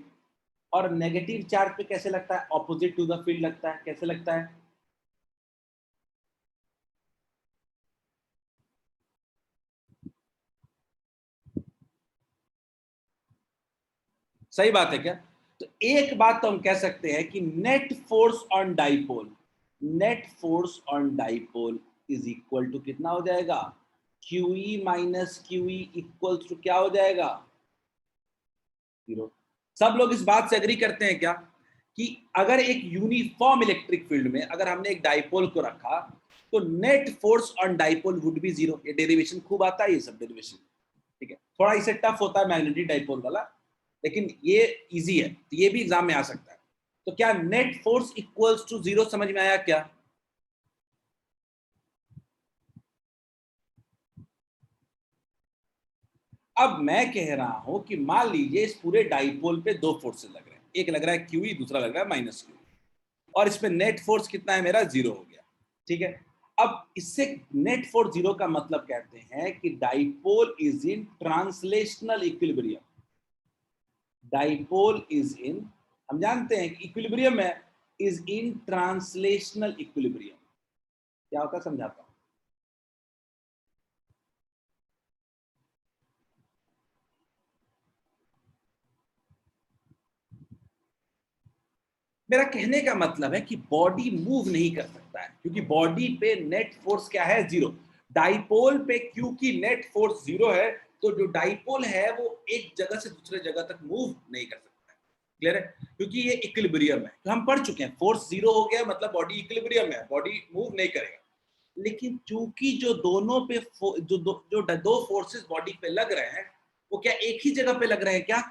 और नेगेटिव चार्ज पे कैसे लगता है? ऑपोजिट टू द फील्ड लगता है। कैसे लगता है? सही बात है क्या? तो एक बात तो हम कह सकते हैं कि net force on dipole, net force on dipole is equal to कितना हो जाएगा? QE - QE इक्वल्स टू क्या हो जाएगा? 0। सब लोग इस बात से एग्री करते हैं क्या कि अगर एक यूनिफॉर्म इलेक्ट्रिक फील्ड में अगर हमने एक डाइपोल को रखा तो net force on dipole would be 0। ये डेरिवेशन खूब आता है, ये सब डेरिवेशन, ठीक है? थोड़ा इसे टफ होता है मैग्नेटिक डाइपोल वाला, लेकिन ये इजी है, तो ये भी एग्जाम में आ सकता है। तो क्या नेट फोर्स इक्वल्स टू 0 समझ में आया क्या? अब मैं कह रहा हूं कि मान लीजिए इस पूरे डाइपोल पे दो फोर्सेस लग रहे हैं, एक लग रहा है QE, दूसरा लग रहा है -QE, और इसमें नेट फोर्स कितना है मेरा? 0 हो गया, ठीक है? अब इससे नेट फोर्स 0 का मतलब कहते हैं कि dipole is in translational equilibrium. Dipole is in, हम जानते हैं कि इक्विलिब्रियम है, इज इन ट्रांसलेशनल इक्विलिब्रियम। क्या होता है समझाता हूं। मेरा कहने का मतलब है कि बॉडी मूव नहीं कर सकता है क्योंकि बॉडी पे नेट फोर्स क्या है, जीरो। डाइपोल पे क्योंकि नेट फोर्स जीरो है तो जो डाइपोल है वो एक जगह से दूसरे जगह तक मूव नहीं कर सकता है। क्लियर है? क्योंकि ये इक्विलिब्रियम है, तो हम पढ़ चुके हैं फोर्स जीरो हो गया मतलब बॉडी इक्विलिब्रियम है, बॉडी मूव नहीं करेगा। लेकिन चूंकि जो दोनों पे जो दो फोर्सेस बॉडी पे लग रहे हैं वो क्या एक ही जगह पे लग रहे हैं क्या?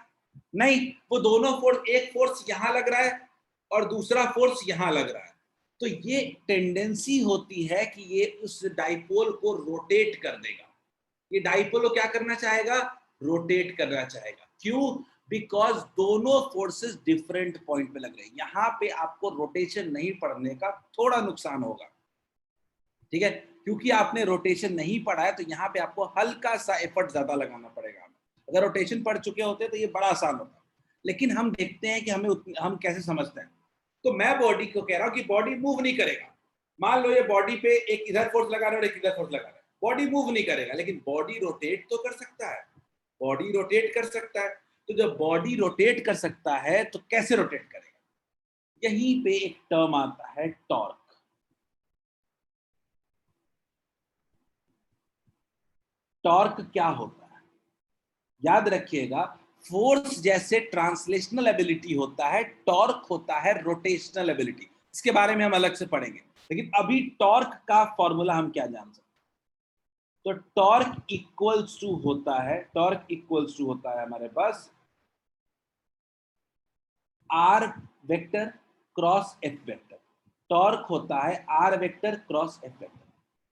नहीं, वो दोनों फोर्स, एक फोर्स यहां लग रहा है और दूसरा फोर्स यहां लग रहा है। तो ये टेंडेंसी होती है कि ये उस डाइपोल को रोटेट कर देगा। ये डाइपोल को क्या करना चाहेगा? रोटेट करना चाहेगा। क्यों? बिकॉज दोनों फोर्सेस डिफरेंट पॉइंट पे लग रहे हैं। यहां पे आपको रोटेशन नहीं पढ़ने का थोड़ा नुकसान होगा, ठीक है, क्योंकि आपने रोटेशन नहीं पढ़ा है तो यहाँ पे आपको हल्का सा एफर्ट ज्यादा लगाना पड़ेगा। अगर रोटेशन पढ़ चुके होते तो ये बड़ा आसान होता। लेकिन हम देखते हैं कि हम कैसे समझते हैं। तो मैं बॉडी को कह रहा हूं कि बॉडी मूव नहीं करेगा। मान लो ये बॉडी पे एक इधर फोर्स लगा रहा है और एक इधर फोर्स लगा रहा है, बॉडी मूव नहीं करेगा, लेकिन बॉडी रोटेट तो कर सकता है। बॉडी रोटेट कर सकता है। तो जब बॉडी रोटेट कर सकता है तो कैसे रोटेट करेगा? यहीं पे एक टर्म आता है टॉर्क। टॉर्क क्या होता है? याद रखिएगा, फोर्स जैसे ट्रांसलेशनल एबिलिटी होता है, टॉर्क होता है रोटेशनल एबिलिटी। इसके बारे में हम अलग से पढ़ेंगे, लेकिन अभी टॉर्क का फॉर्मूला हम क्या जान सकते हैं? तो टॉर्क इक्वल्स टू होता है, टॉर्क इक्वल्स टू होता है हमारे पास R vector cross F vector. Torque होता है R vector cross F vector.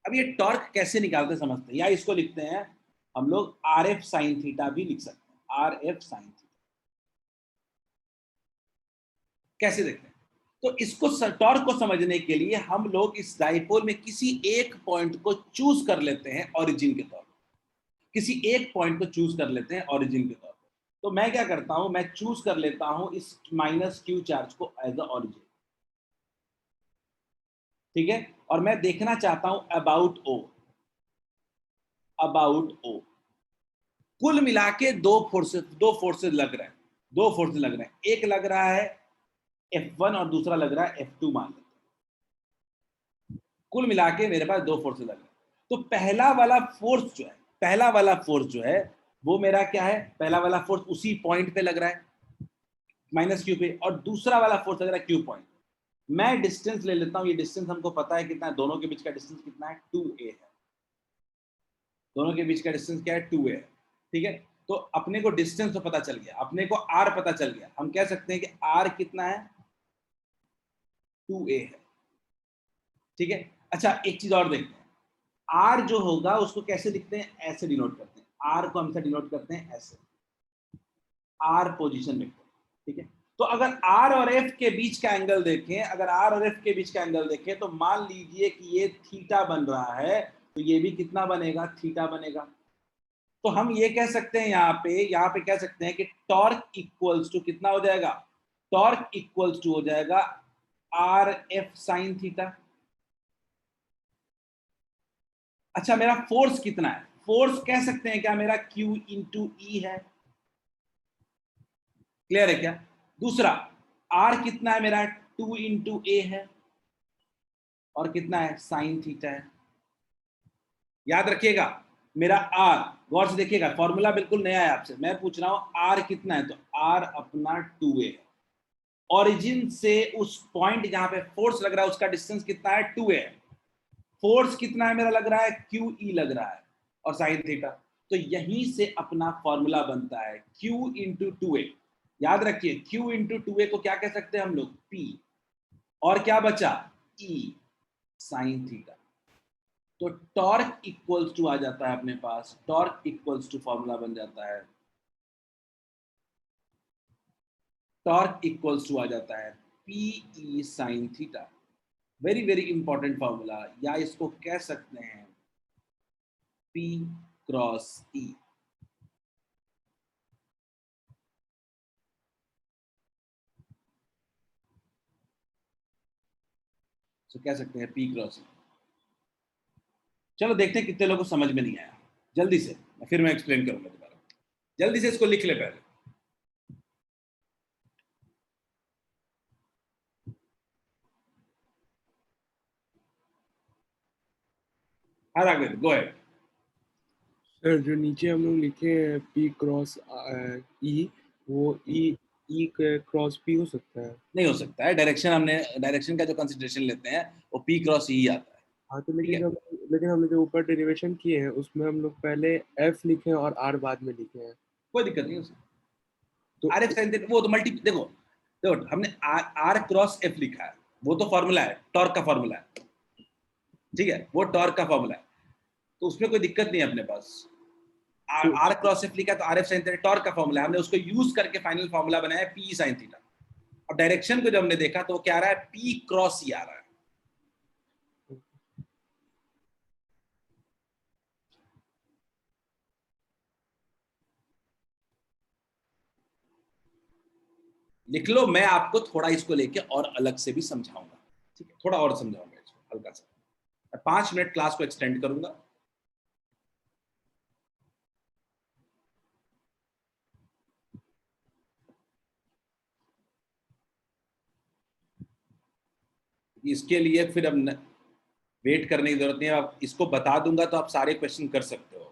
अब ये टॉर्क कैसे निकालते समझते हैं, या इसको लिखते हैं हम लोग आर एफ साइन थीटा भी लिख सकते हैं। आर एफ साइन थीटा कैसे देखते हैं? तो इसको टॉर्क को समझने के लिए हम लोग इस डाइपोल में किसी एक पॉइंट को चूज कर लेते हैं ओरिजिन के तौर पर। किसी एक पॉइंट को चूज कर लेते हैं ओरिजिन के तौर पर। तो मैं क्या करता हूं, मैं चूज कर लेता हूं इस माइनस क्यू चार्ज को एज अ ओरिजिन, ठीक है, और मैं देखना चाहता हूं अबाउट ओ। अबाउट ओ कुल मिला के दो फोर्सेस लग रहे हैं। दो फोर्सेस लग रहे हैं, एक लग रहा है F1 और दूसरा लग रहा है F2 मान लेते हैं। कुल मिला के मेरे पास दो फोर्सेस लग रहे हैं। तो पहला वाला फोर्स जो है, पहला वाला फोर्स जो है वो मेरा क्या है? पहला वाला फोर्स उसी पॉइंट पे लग रहा है माइनस क्यू पे, और दूसरा वाला फोर्स लग रहा है क्यू पॉइंट। मैं डिस्टेंस ले लेता हूं। ये डिस्टेंस हमको पता है कितना है, दोनों के बीच का डिस्टेंस कितना है? 2a है। दोनों के बीच का डिस्टेंस क्या है? 2a है, ठीक है। तो अपने को डिस्टेंस तो पता चल गया, अपने को r पता चल गया। हम कह सकते हैं कि r कितना है? 2a है, ठीक है। अच्छा, एक चीज और देखते हैं। r जो होगा उसको कैसे लिखते हैं? ऐसे डिनोट करते हैं। r को हम डिनोट करते हैं ऐसे, r पोजीशन वेक्टर, ठीक है। तो अगर r और f के बीच का एंगल देखें, अगर r और f के बीच का एंगल देखें तो मान लीजिए कि ये थीटा बन रहा है, तो ये भी कितना बनेगा? थीटा बनेगा। तो हम ये कह सकते हैं यहाँ पे कह सकते हैं कि टॉर्क इक्वल्स टू कितना हो जाएगा? टॉर्क इक्वल्स टू हो जाएगा आर एफ साइन थीटा। अच्छा, मेरा फोर्स कितना है? फोर्स कह सकते हैं क्या मेरा Q इंटू ई है? क्लियर है क्या? दूसरा, R कितना है मेरा? 2 इंटू ए है, और कितना है? साइन थीटा है। याद रखिएगा, मेरा R, गौर से देखिएगा, फॉर्मूला बिल्कुल नया है आपसे। मैं पूछ रहा हूं R कितना है, तो R अपना 2a है। ओरिजिन से उस पॉइंट जहां पे फोर्स लग रहा है उसका डिस्टेंस कितना है? 2a है। फोर्स कितना है मेरा लग रहा है? QE लग रहा है, और साइन थीटा। तो यहीं से अपना फॉर्मूला बनता है Q इंटू 2a। याद रखिए, Q इंटू 2a को क्या कह सकते हैं हम लोग? P, और क्या बचा? E sign theta. तो टॉर्क इक्वल्स टू आ जाता है अपने पास, टॉर्क इक्वल्स टू फॉर्मूला बन जाता है, टॉर्क इक्वल्स टू आ जाता है PE sine theta. Very very important formula, या इसको कह सकते हैं P क्रॉस E। तो कह सकते हैं P क्रॉस E। चलो देखते हैं कितने लोगों को समझ में नहीं आया, जल्दी से फिर मैं एक्सप्लेन करूंगा दोबारा। जल्दी से इसको लिख ले पहले। हाँ राघवेंद्र, गो अहेड। सर जो नीचे हम लोग लिखे हैं P क्रॉस E, वो E क्रॉस P हो सकता है? नहीं हो सकता है, डायरेक्शन का जो कंसिडरेशन लेते हैं वो P क्रॉस E आता है। हाँ तो ठीक है, लेकिन हमने जो ऊपर डेरिवेशन किए हैं उसमें हम लोग पहले F लिखे हैं और R बाद में लिखे हैं, कोई दिक्कत नहीं उसमें। तो आर एफ साइन थीटा वो तो मल्टी, देखो देखो हमने आर क्रॉस एफ लिखा है, वो तो फॉर्मूला है, टॉर्क का फॉर्मूला है। ठीक है, वो टॉर्क का फॉर्मूला है, तो उसमें कोई दिक्कत नहीं है अपने पास। आर क्रॉस एफ लिखा तो are F sine theta torque का फॉर्मूला है, हमने उसको यूज करके फाइनल फॉर्मूला बनाया पी साइन थीटा। अब डायरेक्शन को जब हमने देखा तो वो क्या आ रहा है, पी क्रॉस ई आ रहा है। लिख लो, मैं आपको थोड़ा इसको लेके और अलग से भी समझाऊंगा। ठीक है, थोड़ा और समझाऊंगा इसको हल्का सा। 5 मिनट क्लास को एक्सटेंड करूंगा। इसके लिए फिर अब वेट करने की जरूरत नहीं है, आप इसको बता दूंगा तो आप सारे क्वेश्चन कर सकते हो।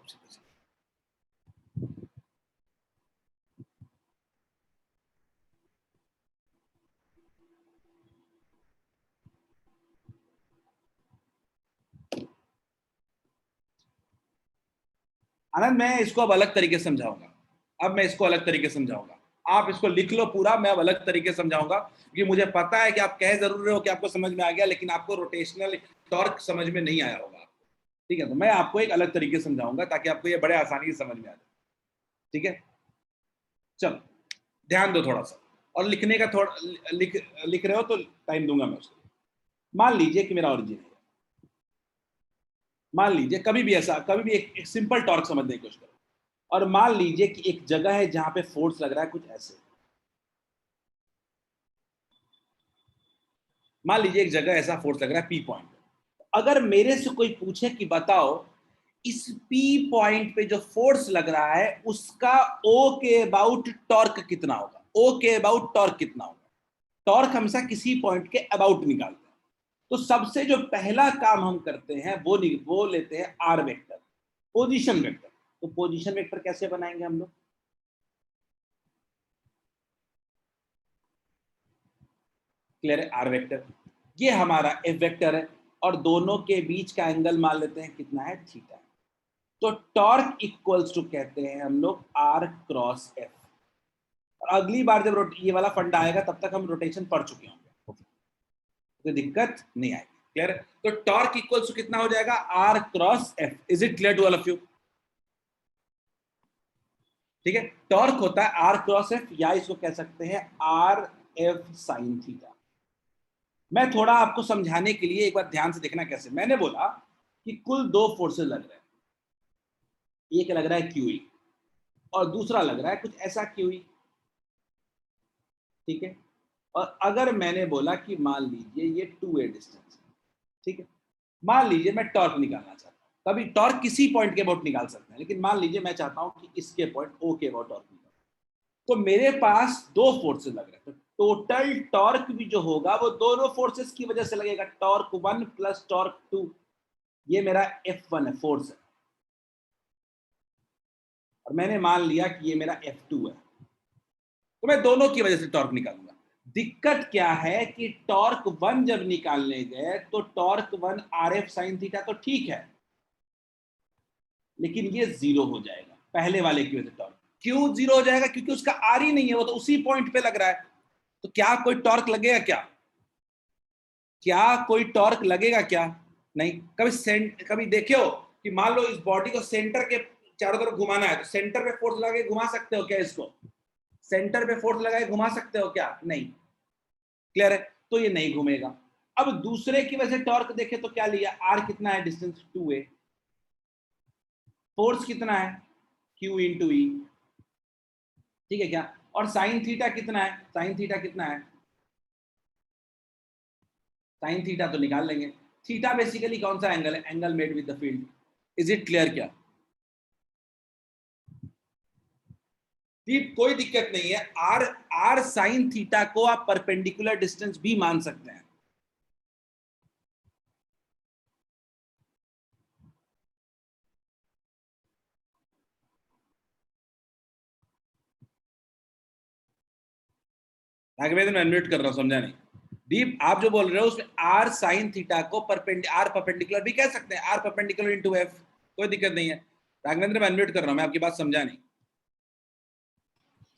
आनंद, मैं इसको अब अलग तरीके से समझाऊंगा। अब मैं इसको अलग तरीके से समझाऊंगा, आप इसको लिख लो पूरा, मैं अब अलग तरीके से समझाऊंगा, क्योंकि मुझे पता है कि आप कह जरूर रहे हो कि आपको समझ में आ गया, लेकिन आपको रोटेशनल टॉर्क समझ में नहीं आया होगा। ठीक है, तो मैं आपको एक अलग तरीके से समझाऊंगा ताकि आपको ये बड़े आसानी से समझ में आ जाए। ठीक है, चलो ध्यान दो थोड़ा सा, और लिखने का थोड़ा लिख रहे हो तो टाइम दूंगा मैं उसको। मान लीजिए कि मेरा ओरिजिन है, मान लीजिए कभी भी ऐसा, कभी भी एक सिंपल टॉर्क समझने की कोशिश करो, और मान लीजिए कि एक जगह है जहां पे फोर्स लग रहा है कुछ ऐसे। मान लीजिए एक जगह ऐसा फोर्स लग रहा है पी पॉइंट। अगर मेरे से कोई पूछे कि बताओ इस पी पॉइंट पे जो फोर्स लग रहा है उसका ओ के अबाउट टॉर्क कितना होगा, ओ के अबाउट टॉर्क कितना होगा। टॉर्क हमेशा किसी पॉइंट के अबाउट निकालते हैं, तो सबसे जो पहला काम हम करते हैं वो लेते हैं आर वेक्टर, पोजीशन वेक्टर। तो पोजीशन वेक्टर कैसे बनाएंगे हम लोग, क्लियर है। आर वेक्टर ये हमारा एफ वेक्टर है, और दोनों के बीच का एंगल मान लेते हैं कितना है, थीटा। तो टॉर्क इक्वल्स टू कहते हैं हम लोग आर क्रॉस एफ। और अगली बार जब ये वाला फंडा आएगा तब तक हम रोटेशन पढ़ चुके होंगे, कोई दिक्कत नहीं आएगी। क्लियर है, तो टॉर्क इक्वल्स टू कितना हो जाएगा, r cross F. Is it clear to all of you. ठीक है, टॉर्क होता है आर क्रॉस एफ, या इसको कह सकते हैं आर एफ साइन थीटा। मैं थोड़ा आपको समझाने के लिए एक बार ध्यान से देखना कैसे। मैंने बोला कि कुल दो फोर्सेस लग रहे हैं, एक लग रहा है क्यूई और दूसरा लग रहा है कुछ ऐसा क्यूई। ठीक है, और अगर मैंने बोला कि मान लीजिए ये 2a डिस्टेंस है, ठीक है, मान लीजिए मैं टॉर्क निकालना चाहता हूँ, कभी टॉर्क किसी पॉइंट के अबाउट निकाल सकते हैं, लेकिन मान लीजिए मैं चाहता हूं कि इसके पॉइंट ओ के अबाउट टॉर्क निकाल, तो मेरे पास दो फोर्सेस लग रहे हैं, तो टोटल टॉर्क भी जो होगा वो दोनों फोर्सेस की वजह से लगेगा, टॉर्क 1 प्लस टॉर्क 2। ये मेरा F1 है, फोर्स है, और मैंने मान लिया कि ये मेरा F2 है, तो मैं दोनों की वजह से टॉर्क निकालूंगा। दिक्कत क्या है कि टॉर्क 1 जब निकालने गए तो टॉर्क 1 RF साइन थीटा तो ठीक है, लेकिन ये जीरो हो जाएगा पहले वाले की वजह से। टॉर्क क्यों जीरो हो जाएगा, क्योंकि उसका आर ही नहीं है, वो तो उसी पॉइंट पे लग रहा है। तो क्या कोई टॉर्क लगेगा क्या, क्या कोई टॉर्क लगेगा क्या, नहीं। कभी देखे हो कि मान लो इस बॉडी को सेंटर के चारों तरफ घुमाना है, तो सेंटर पे फोर्स लगा के घुमा सकते हो क्या, इसको सेंटर पे फोर्स लगा के घुमा सकते हो क्या, नहीं। क्लियर है, तो ये नहीं घूमेगा। अब दूसरे की वजह से टॉर्क देखे तो क्या लिया, आर कितना है, डिस्टेंस 2a, फोर्स कितना है, Q इंटू ई। ठीक है क्या, और साइन थीटा कितना है, साइन थीटा कितना है, साइन थीटा तो निकाल लेंगे। थीटा बेसिकली कौन सा एंगल है? Angle made with the field. Is it clear क्या? कोई दिक्कत नहीं है। आर आर साइन थीटा को आप परपेंडिकुलर डिस्टेंस भी मान सकते हैं। राघवेंद्र मैं अनम्यूट कर रहा हूं, समझा नहीं। दीप आप जो बोल रहे हो उसमें आर साइन थीटा को आर परपेंडिकुलर भी कह सकते हैं, आर परपेंडिकुलर इनटू एफ, कोई दिक्कत नहीं है। राघवेंद्र मैं अनम्यूट कर रहा हूं, मैं आपकी बात समझा नहीं।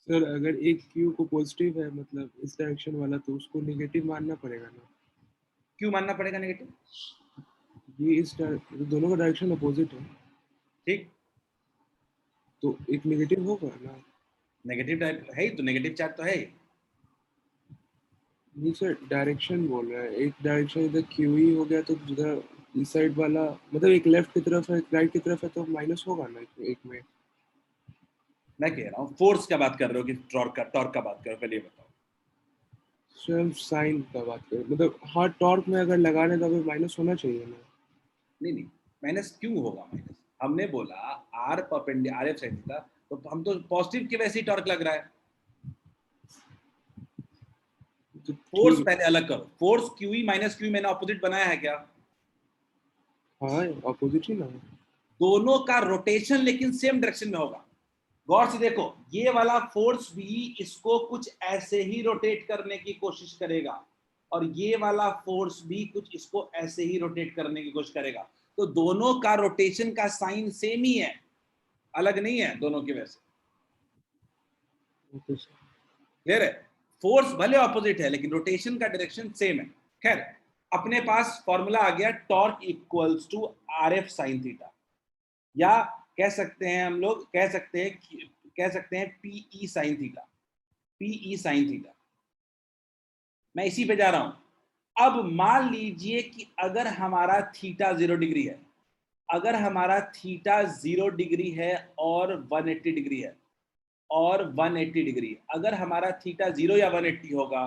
सर अगर एक क्यू को पॉजिटिव है मतलब इस डायरेक्शन वाला तो उसको नेगेटिव मानना पड़ेगा ना? क्यों मानना पड़ेगा नेगेटिव? ये दोनों का डायरेक्शन अपोजिट है ठीक, तो एक नेगेटिव होगा ना? नेगेटिव टाइप है ही तो, नेगेटिव चार्ज तो है ही। नहीं सर डायरेक्शन बोल रहा है, एक डायरेक्शन इधर क्यू ही हो गया तो उधर इस साइड वाला मतलब एक लेफ्ट की तरफ है एक राइट की तरफ है तो माइनस होगा ना एक में। मैं कह रहा हूँ फोर्स का बात कर रहे हो कि टॉर्क का बात कर रहे हो, पहले ये बताओ। सिर्फ साइन का बात करें मतलब हाँ टॉर्क में अगर लगा रहे तो अभी माइनस होना चाहिए ना? नहीं नहीं, माइनस क्यों होगा माइनस? हमने बोला r perpendicular r F sine theta, तो हम तो पॉजिटिव के वैसे ही टॉर्क लग रहा है। तो फोर्स ठीक पहले अलग करो, force Q E minus Q मैंने ऑपोजिट बनाया है क्या? है हाँ अपोजिट ही ना है। दोनों का रोटेशन लेकिन सेम डायरेक्शन में होगा। गौर से देखो, ये वाला फोर्स भी इसको कुछ ऐसे ही रोटेट करने की कोशिश करेगा, और ये वाला फोर्स भी कुछ इसको ऐसे ही रोटेट करने की कोशिश करेगा। तो दोनों का रोटेशन का साइन सेम ही है, अलग नहीं है दोनों की वजह से। Okay sir. क्लियर है? फोर्स भले ऑपोजिट है लेकिन रोटेशन का डायरेक्शन सेम है। खैर, अपने पास फॉर्मूला आ गया, torque equals to r F sine theta, या कह सकते हैं हम लोग कह सकते हैं p E sine theta, p E sine theta. मैं इसी पे जा रहा हूं। अब मान लीजिए कि अगर हमारा थीटा 0 डिग्री है, अगर हमारा थीटा 0 डिग्री है और 180 डिग्री है, और 180 डिग्री, अगर हमारा थीटा 0 या 180 होगा,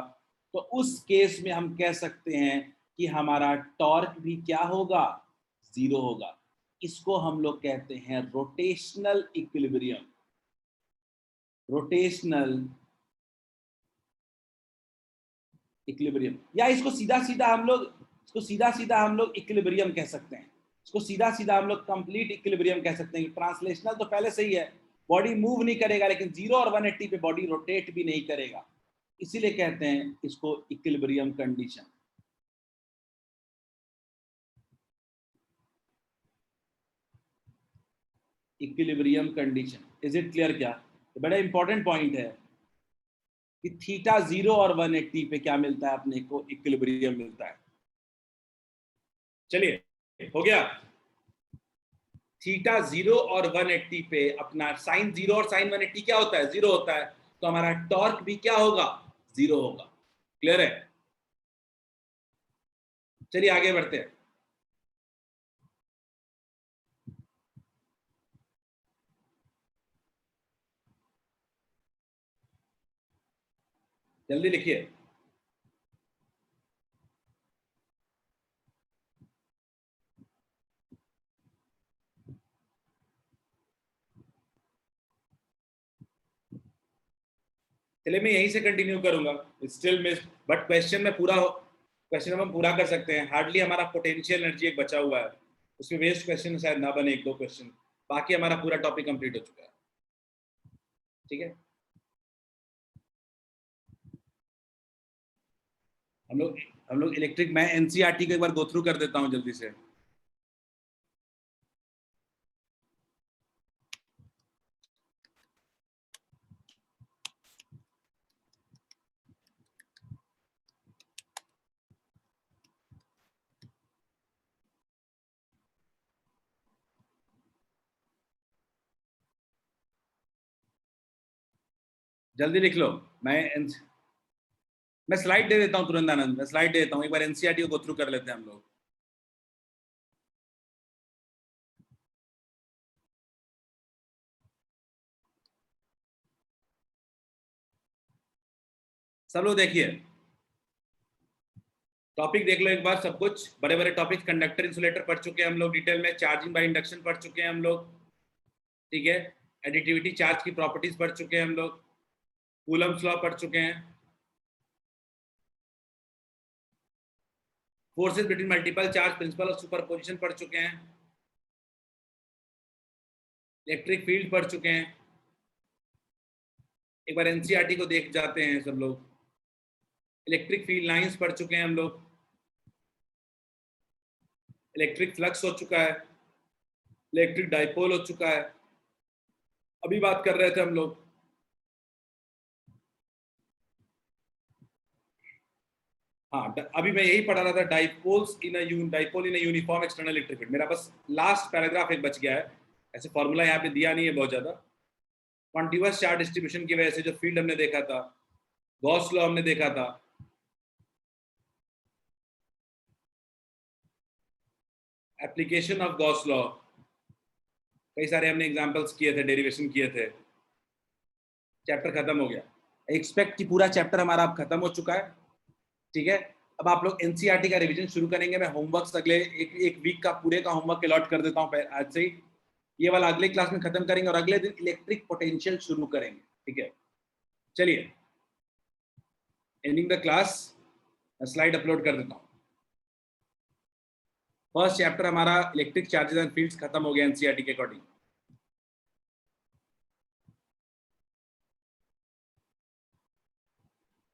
तो उस केस में हम कह सकते हैं कि हमारा टॉर्क भी क्या होगा? 0 होगा। इसको हम लोग कहते हैं रोटेशनल इक्विलिब्रियम। रोटेशनल इक्विलिब्रियम, या इसको सीधा सीधा हम लोग इक्विलिब्रियम कह सकते हैं। इसको सीधा सीधा हम लोग कंप्लीट इक्विलिब्रियम कह सकते हैं। ट्रांसलेशनल तो पहले से ही है, बॉडी मूव नहीं करेगा, लेकिन 0 और 180 पे बॉडी रोटेट भी नहीं करेगा, इसीलिए कहते हैं इसको equilibrium condition. Equilibrium condition, is it clear क्या? तो बड़ा इंपॉर्टेंट पॉइंट है कि थीटा 0 और 180 पे क्या मिलता है अपने को? इक्विलिब्रियम मिलता है। चलिए, हो गया। थीटा 0 और 180 पे अपना साइन 0 और साइन 180 क्या होता है? 0 होता है, तो हमारा टॉर्क भी क्या होगा? 0 होगा। क्लियर है? चलिए आगे बढ़ते हैं। जल्दी लिखिए। चलिए मैं यहीं से कंटिन्यू करूंगा, स्टिल मिस, बट क्वेश्चन हम पूरा कर सकते हैं। हार्डली हमारा पोटेंशियल एनर्जी एक बचा हुआ है, उसमें वेस्ट क्वेश्चन शायद ना बने, एक दो क्वेश्चन, बाकी हमारा पूरा टॉपिक कंप्लीट हो चुका है। ठीक है, हम लोग इलेक्ट्रिक, मैं एनसीईआरटी को एक बार गो थ्रू कर देता हूं जल्दी से। जल्दी लिख लो। मैं स्लाइड दे देता हूं तुरंत आनंद, मैं स्लाइड दे देता हूं, एक बार एनसीईआरटी को गो थ्रू कर लेते हैं हम लोग। सब लोग देखिए, टॉपिक देख लो एक बार सब कुछ, बड़े बड़े टॉपिक, कंडक्टर इंसुलेटर पढ़ चुके हैं हम लोग डिटेल में, चार्जिंग बाय इंडक्शन पढ़ चुके हैं हम लोग, ठीक है, एडिटिविटी चार्ज की प्रॉपर्टीज पढ़ चुके हैं हम लोग, कूलम्स लॉ पढ़ चुके हैं, forces between multiple charge, principle of superposition पढ़ चुके हैं, इलेक्ट्रिक फील्ड पढ़ चुके हैं। एक बार एनसीईआरटी को देख जाते हैं सब लोग। इलेक्ट्रिक फील्ड लाइंस पढ़ चुके हैं हम लोग, इलेक्ट्रिक फ्लक्स हो चुका है, इलेक्ट्रिक डाइपोल हो चुका है, अभी बात कर रहे थे हम लोग हाँ, अभी मैं यही पढ़ा रहा था, dipole in a uniform external electric field. मेरा बस लास्ट पैराग्राफ एक बच गया है, ऐसे फॉर्मूला यहाँ पे दिया नहीं है बहुत ज्यादा। कॉन्टिन्यूअस चार्ज डिस्ट्रीब्यूशन की वजह से जो फील्ड हमने देखा था, गॉस लॉ हमने देखा था, एप्लीकेशन ऑफ गॉस लॉ, कई सारे हमने एग्जांपल्स किए थे, डेरिवेशन किए थे, चैप्टर खत्म हो गया। एक्सपेक्ट कि पूरा चैप्टर हमारा अब खत्म हो चुका है, ठीक है। अब आप लोग एनसीईआरटी का रिवीजन शुरू करेंगे। मैं होमवर्क अगले एक वीक का पूरे का होमवर्क अलॉट कर देता हूँ आज से ही, ये वाला अगले क्लास में खत्म करेंगे और अगले दिन इलेक्ट्रिक पोटेंशियल शुरू करेंगे, ठीक है। चलिए, ending the class, slide upload कर देता हूँ। फर्स्ट चैप्टर हमारा इलेक्ट्रिक चार्जेस एंड फील्ड्स खत्म हो गया एनसीईआरटी के अकॉर्डिंग।